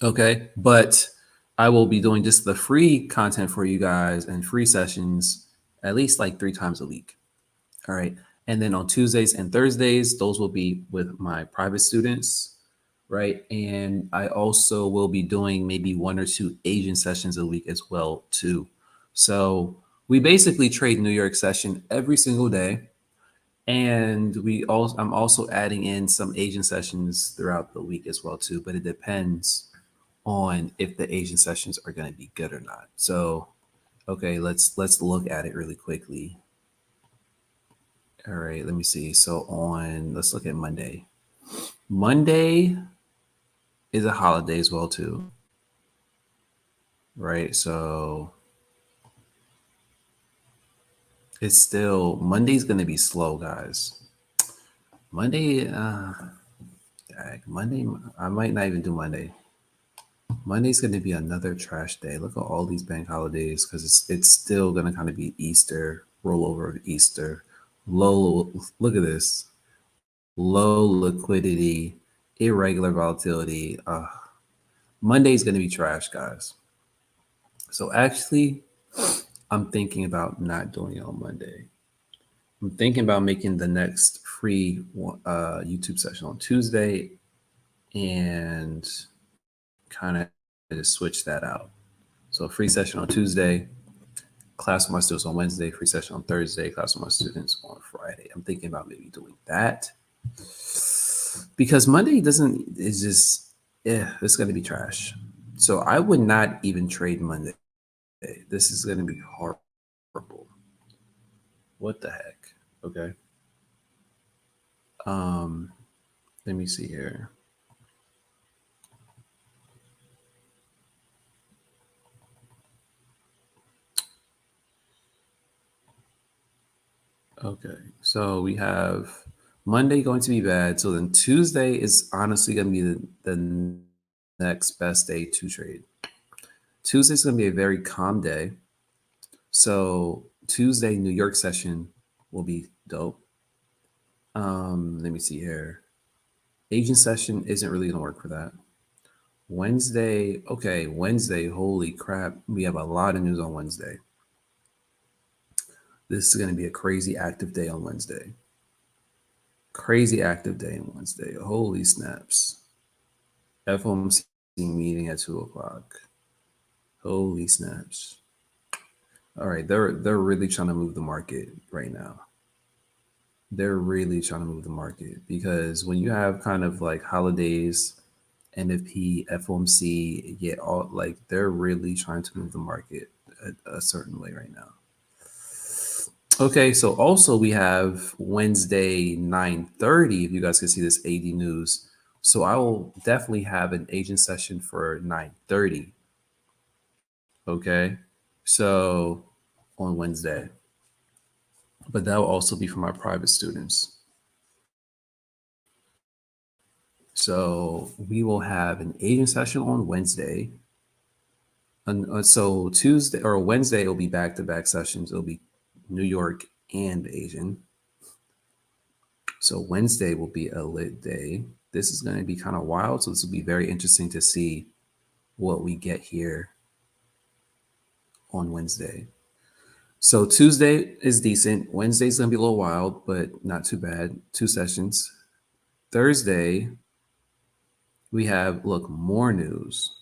Okay. But I will be doing just the free content for you guys and free sessions at least like 3 times a week. All right. And then on Tuesdays and Thursdays, those will be with my private students. Right. And I also will be doing maybe 1 or 2 Asian sessions a week as well, too. So we basically trade New York session every single day. And I'm also adding in some Asian sessions throughout the week as well, too. But it depends on if the Asian sessions are going to be good or not. So, okay, let's look at it really quickly. All right, let me see. So let's look at Monday. Monday is a holiday as well too. Right? So it's still Monday's going to be slow, guys. Monday Monday I might not even do Monday. Monday's going to be another trash day. Look at all these bank holidays cuz it's still going to kind of be Easter, rollover of Easter. Low Look at this. Low liquidity, irregular volatility. Monday's going to be trash, guys. So actually, I'm thinking about not doing it on Monday. I'm thinking about making the next free YouTube session on Tuesday and kind of just switch that out. So free session on Tuesday, class with my students on Wednesday, free session on Thursday, class with my students on Friday. I'm thinking about maybe doing that because Monday is just, it's going to be trash. So I would not even trade Monday. This is going to be horrible. What the heck? Okay. Let me see here. Okay. So we have Monday going to be bad. So then Tuesday is honestly going to be the next best day to trade. Tuesday's going to be a very calm day. So Tuesday, New York session will be dope. Let me see here. Asian session isn't really going to work for that. Wednesday, okay, Wednesday, holy crap. We have a lot of news on Wednesday. This is going to be a crazy active day on Wednesday. Crazy active day on Wednesday. Holy snaps. FOMC meeting at 2 o'clock. Holy snaps. All right, they're really trying to move the market right now. They're really trying to move the market because when you have kind of like holidays, NFP, FOMC, all like they're really trying to move the market a certain way right now. Okay, so also we have Wednesday 9:30. If you guys can see this AD news, so I will definitely have an Asian session for 9:30. Okay, so on Wednesday. but that will also be for my private students. So we will have an Asian session on Wednesday. And so Tuesday or Wednesday will be back-to-back sessions. It'll be New York and Asian. So Wednesday will be a lit day. This is going to be kind of wild. So this will be very interesting to see what we get here on Wednesday. So Tuesday is decent. Wednesday's going to be a little wild, but not too bad. 2 sessions. Thursday, we have, look, more news.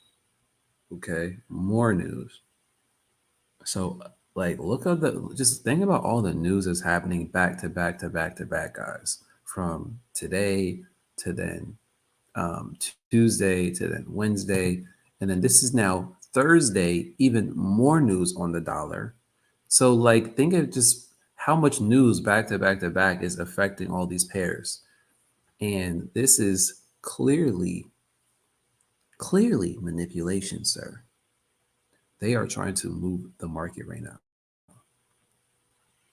Okay, more news. So, like, look at just think about all the news that's happening back to back to back to back, guys, from today to then Tuesday to then Wednesday. And then this is now Thursday, even more news on the dollar. So, like, think of just how much news back to back to back is affecting all these pairs. And this is clearly manipulation, sir. They are trying to move the market right now.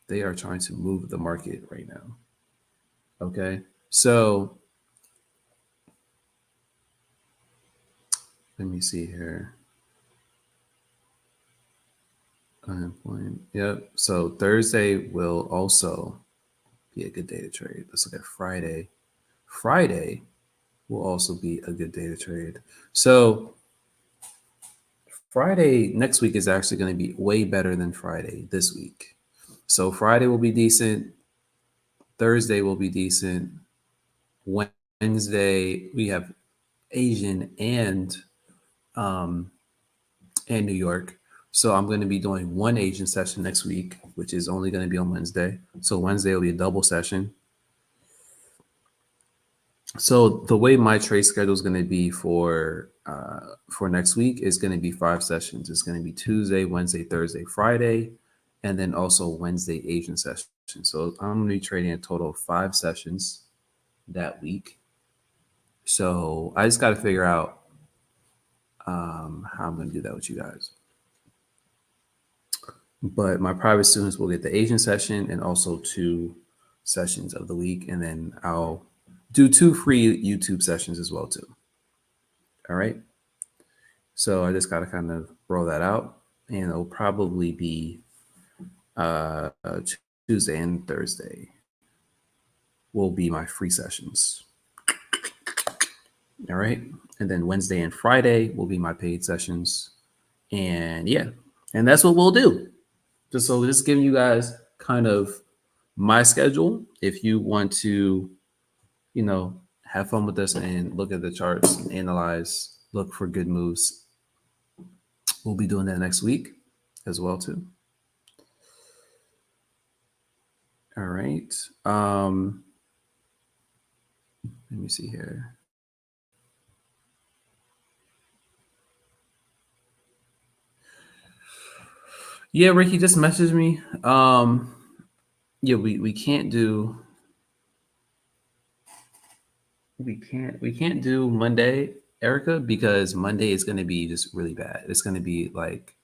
They are trying to move the market right now. Okay. So let me see here. Unemployment. Yep. So Thursday will also be a good day to trade. Let's look at Friday. Friday will also be a good day to trade. So Friday next week is actually going to be way better than Friday this week. So Friday will be decent. Thursday will be decent. Wednesday we have Asian and New York. So I'm going to be doing one Asian session next week, which is only going to be on Wednesday. So Wednesday will be a double session. So the way my trade schedule is going to be for next week is going to be 5 sessions. It's going to be Tuesday, Wednesday, Thursday, Friday, and then also Wednesday Asian session. So I'm going to be trading a total of 5 sessions that week. So I just got to figure out how I'm going to do that with you guys. But my private students will get the Asian session and also 2 sessions of the week, and then I'll do 2 free YouTube sessions as well too. All right. So I just got to kind of roll that out, and it'll probably be Tuesday and Thursday will be my free sessions. All right. And then Wednesday and Friday will be my paid sessions. And yeah, and that's what we'll do. Just giving you guys kind of my schedule. If you want to, have fun with this and look at the charts and analyze, look for good moves, we'll be doing that next week as well too. All right. Let me see here. Yeah, Ricky just messaged me. Yeah, we can't do Monday, Erica, because Monday is going to be just really bad. It's going to be like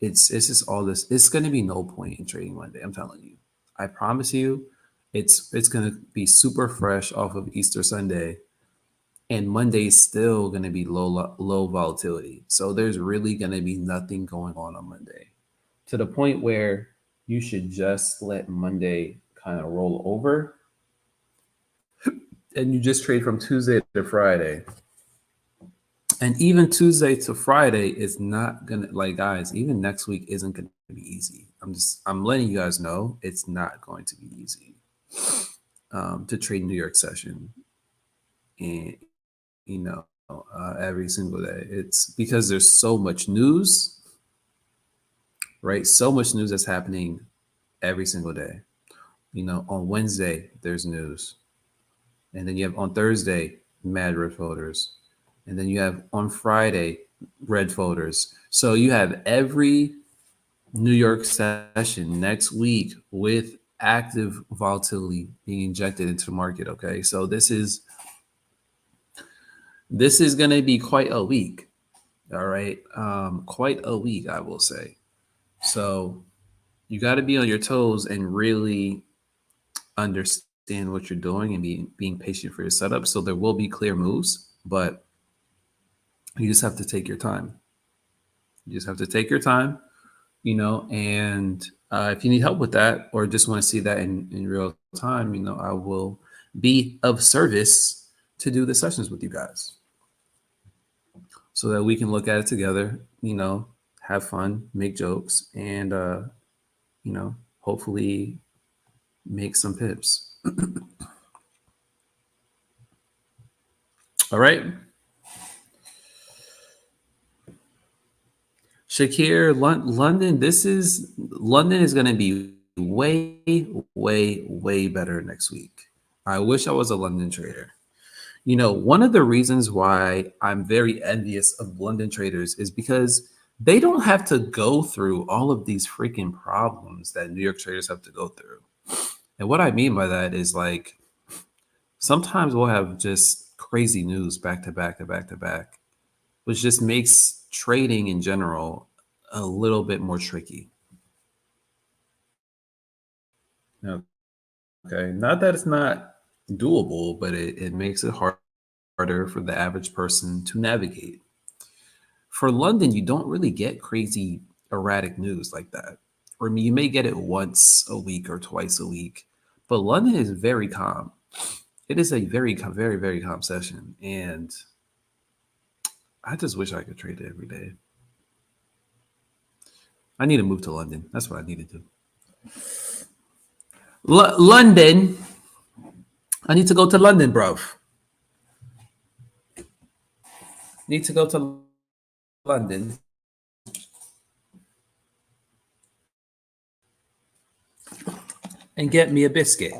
it's just all this. It's going to be no point in trading Monday. I'm telling you. I promise you, it's going to be super fresh off of Easter Sunday, and Monday is still going to be low volatility. So there's really going to be nothing going on Monday, to the point where you should just let Monday kind of roll over, and you just trade from Tuesday to Friday. And even Tuesday to Friday is not gonna, like, guys, even next week isn't gonna be easy. I'm letting you guys know it's not going to be easy to trade New York session, and every single day. It's because there's so much news, right? So much news that's happening every single day. On Wednesday there's news, and then you have on Thursday mad red folders, and then you have on Friday red folders. So you have every New York session next week with active volatility being injected into the market. Okay, so this is going to be quite a week. All right, quite a week, I will say. So You got to be on your toes and really understand what you're doing and being patient for your setup. So there will be clear moves, but you just have to take your time. You just have to take your time, and if you need help with that or just want to see that in real time, I will be of service to do the sessions with you guys so that we can look at it together, have fun, make jokes, and, hopefully make some pips. All right. Shakir, London. London is going to be way, way, way better next week. I wish I was a London trader. One of the reasons why I'm very envious of London traders is because they don't have to go through all of these freaking problems that New York traders have to go through. And what I mean by that is like sometimes we'll have just crazy news back to back to back to back, which just makes trading in general a little bit more tricky. Okay. Not that it's not doable, but it makes it harder for the average person to navigate. For London, you don't really get crazy erratic news like that. Or you may get it once a week or twice a week, but London is very calm. It is a very, very, very calm session. And I just wish I could trade it every day. I need to move to London. That's what I need to do. London. I need to go to London, bruv. Need to go to London. And get me a biscuit.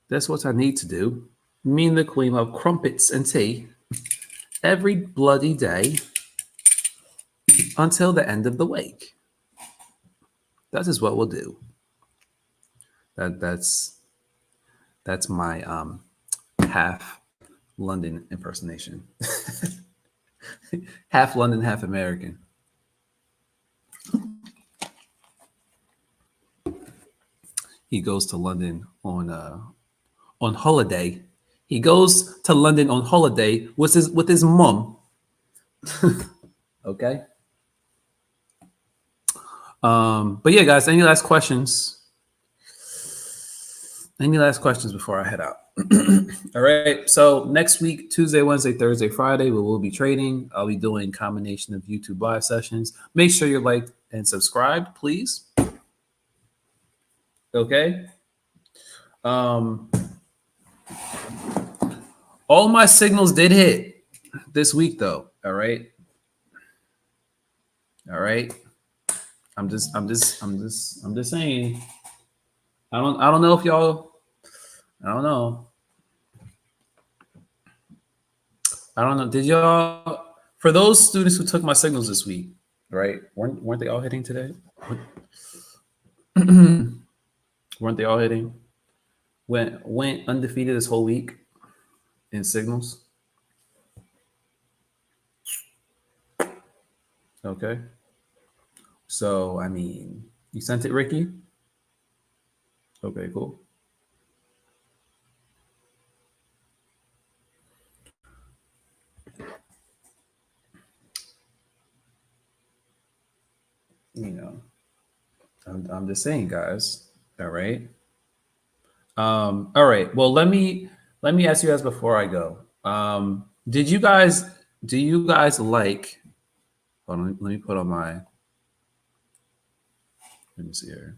That's what I need to do. Me and the Queen have crumpets and tea every bloody day until the end of the week. That is what we'll do. That's my half London impersonation. Half London, half American. He goes to London on holiday. He goes to London on holiday with his mom. Okay. But yeah, guys, any last questions? Any last questions before I head out? All right. So next week, Tuesday, Wednesday, Thursday, Friday, we will be trading. I'll be doing combination of YouTube live sessions. Make sure you're liked and subscribed, please. Okay. All my signals did hit this week, though. All right. All right. I'm just saying. I don't know if y'all. I don't know. Did y'all? For those students who took my signals this week, right? Weren't they all hitting today? Weren't they all hitting? Went undefeated this whole week in signals. Okay. So I mean, you sent it, Ricky? Okay, cool. I'm just saying, guys. All right. All right. Well, let me ask you guys before I go. Do you guys like? Hold on, let me put on my. Let me see here.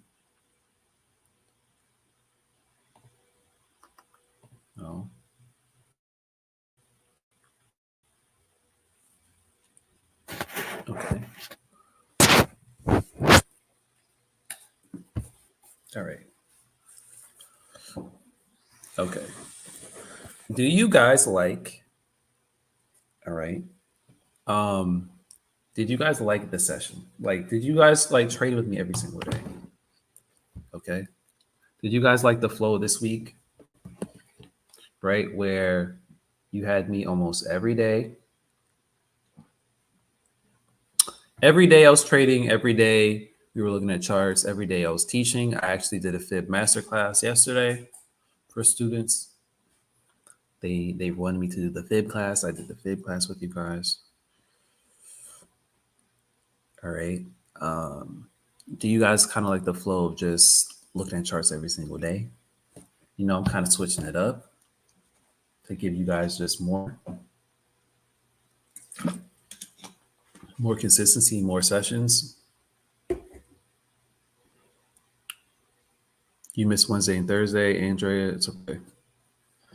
No. Okay. All right. Okay. Do you guys like? All right. Did you guys like the session? Like, did you guys like trade with me every single day? Okay. Did you guys like the flow this week? Right, where you had me almost every day. every day I was trading. Every day we were looking at charts. Every day I was teaching. I actually did a Fib masterclass yesterday for students. They wanted me to do the Fib class. I did the Fib class with you guys. All right. Do you guys kind of like the flow of just looking at charts every single day? You know, I'm kind of switching it up to give you guys just more consistency, more sessions. You missed Wednesday and Thursday, Andrea. It's okay.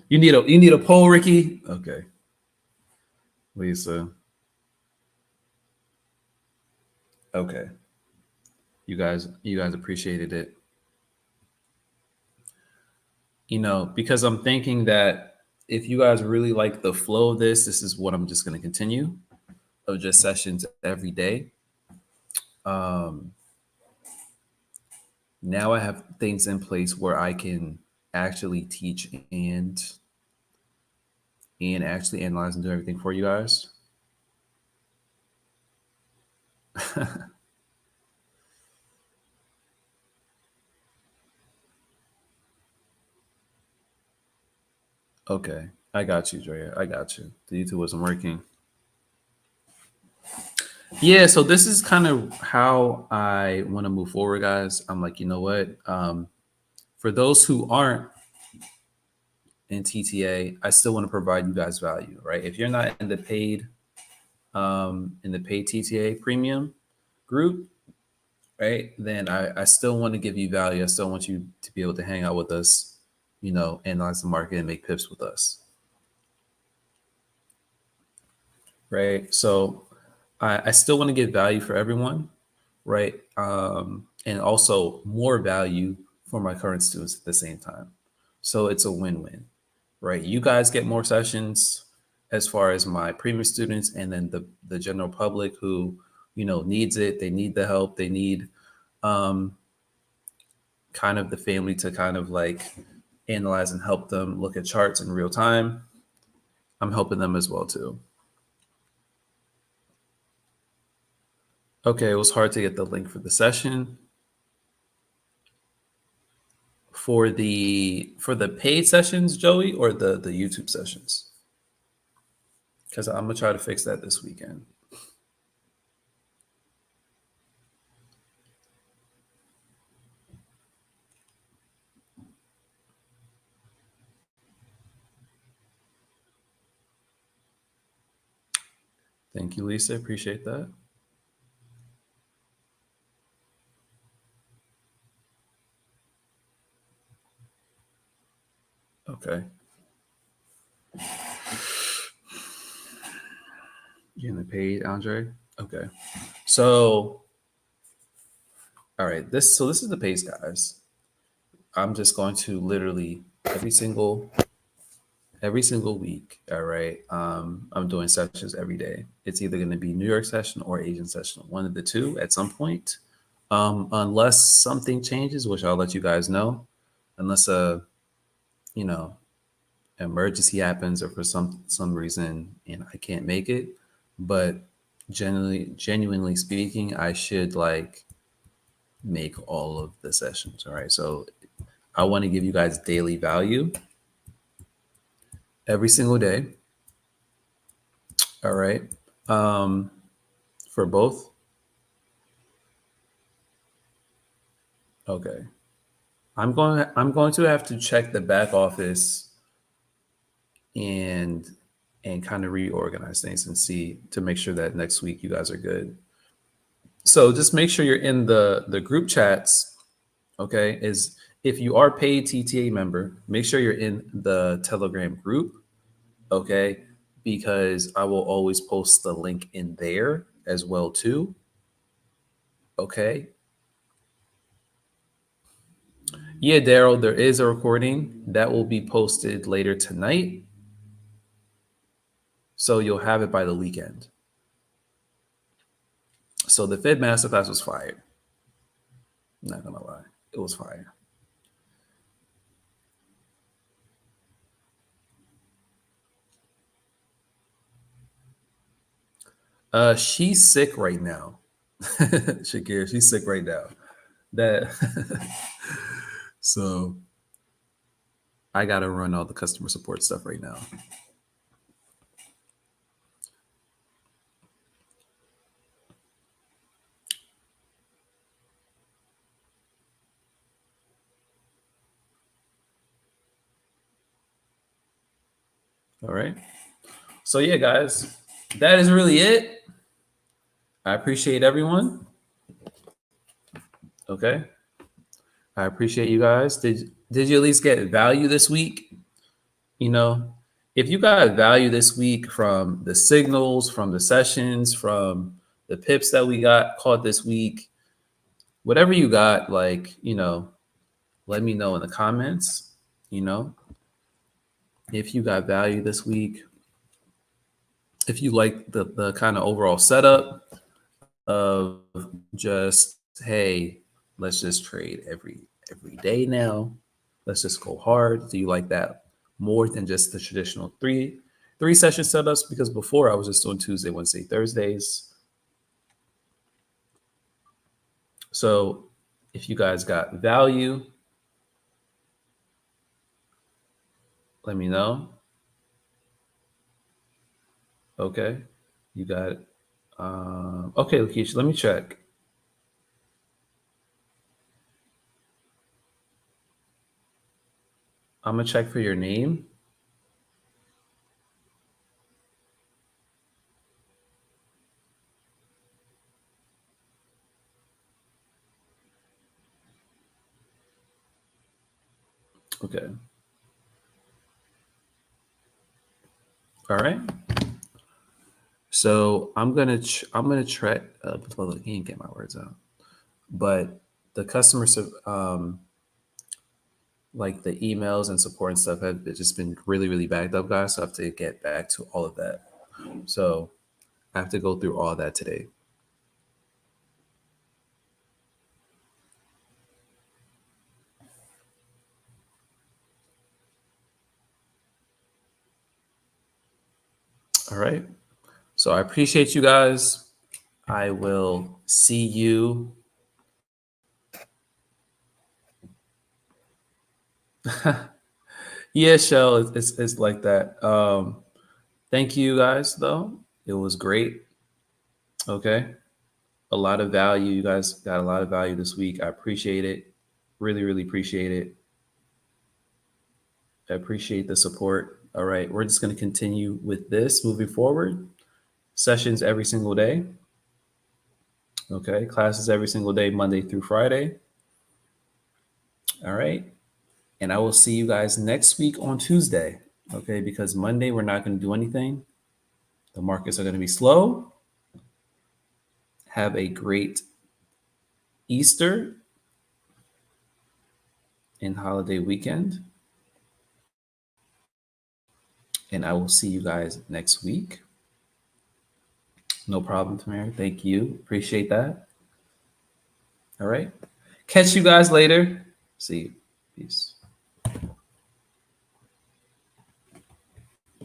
You need a poll, Ricky. Okay, Lisa. Okay, you guys appreciated it. You know, because I'm thinking that if you guys really like the flow of this is what I'm just going to continue of just sessions every day. Um, Now I have things in place where I can actually teach and actually analyze and do everything for you guys. Okay, I got you, Drea. I got you. The YouTube wasn't working. Yeah, so this is kind of how I want to move forward, guys. I'm like, you know what? For those who aren't in TTA, I still want to provide you guys value, right? If you're not in the paid TTA premium group, right? Then I still want to give you value. I still want you to be able to hang out with us, you know, analyze the market and make pips with us, right? So I still want to give value for everyone, right? And also more value for my current students at the same time. So it's a win-win, right? You guys get more sessions as far as my premium students, and then the general public who, you know, needs it. They need the help. They need um, kind of the family to kind of like analyze and help them look at charts in real time. I'm helping them as well too. Okay, it was hard to get the link for the session. For the paid sessions, Joey, or the YouTube sessions? Because I'm gonna try to fix that this weekend. Thank you, Lisa. Appreciate that. Okay. Getting the paid, Andre. Okay. So, all right. This is the pace, guys. I'm just going to literally every single week. All right. I'm doing sessions every day. It's either going to be New York session or Asian session, one of the two at some point. Unless something changes, which I'll let you guys know. Unless you know, emergency happens or for some reason and I can't make it. But genuinely speaking, I should like make all of the sessions. All right. So I want to give you guys daily value every single day. All right. Um, for both. Okay. I'm going to have to check the back office and kind of reorganize things and see to make sure that next week you guys are good. So just make sure you're in the group chats. Okay, is if you are paid TTA member, make sure you're in the Telegram group. Okay, because I will always post the link in there as well too. Okay. Yeah, Daryl, there is a recording that will be posted later tonight. So you'll have it by the weekend. So the Fed Masterclass was fire. I'm not gonna lie. It was fire. She's sick right now. Shakira, she's sick right now. That so I gotta run all the customer support stuff right now. All right. So yeah, guys, that is really it. I appreciate everyone. Okay. I appreciate you guys. Did you at least get value this week? You know, if you got value this week from the signals, from the sessions, from the pips that we got caught this week, whatever you got, like, let me know in the comments, you know, if you got value this week, if you like the kind of overall setup of just, hey, let's just trade every day now. Let's just go hard. Do you like that more than just the traditional three session setups? Because before I was just doing Tuesday, Wednesday, Thursdays. So if you guys got value, let me know. Okay, you got it. Okay, Lakeisha, let me check. I'm gonna check for your name. Okay. All right. So I'm gonna try. Well, look, he ain't get my words out. But the like the emails and support and stuff have just been really, really backed up, guys. So I have to get back to all of that. So I have to go through all that today. All right. So I appreciate you guys. I will see you. Yeah, Shell, it's like that. Thank you guys, though. It was great. Okay. A lot of value. You guys got a lot of value this week. I appreciate it. Really, really appreciate it. I appreciate the support. All right. We're just going to continue with this moving forward. Sessions every single day. Okay. Classes every single day, Monday through Friday. All right. And I will see you guys next week on Tuesday. Okay. Because Monday, we're not going to do anything. The markets are going to be slow. Have a great Easter and holiday weekend. And I will see you guys next week. No problem, Tamara. Thank you. Appreciate that. All right. Catch you guys later. See you. Peace.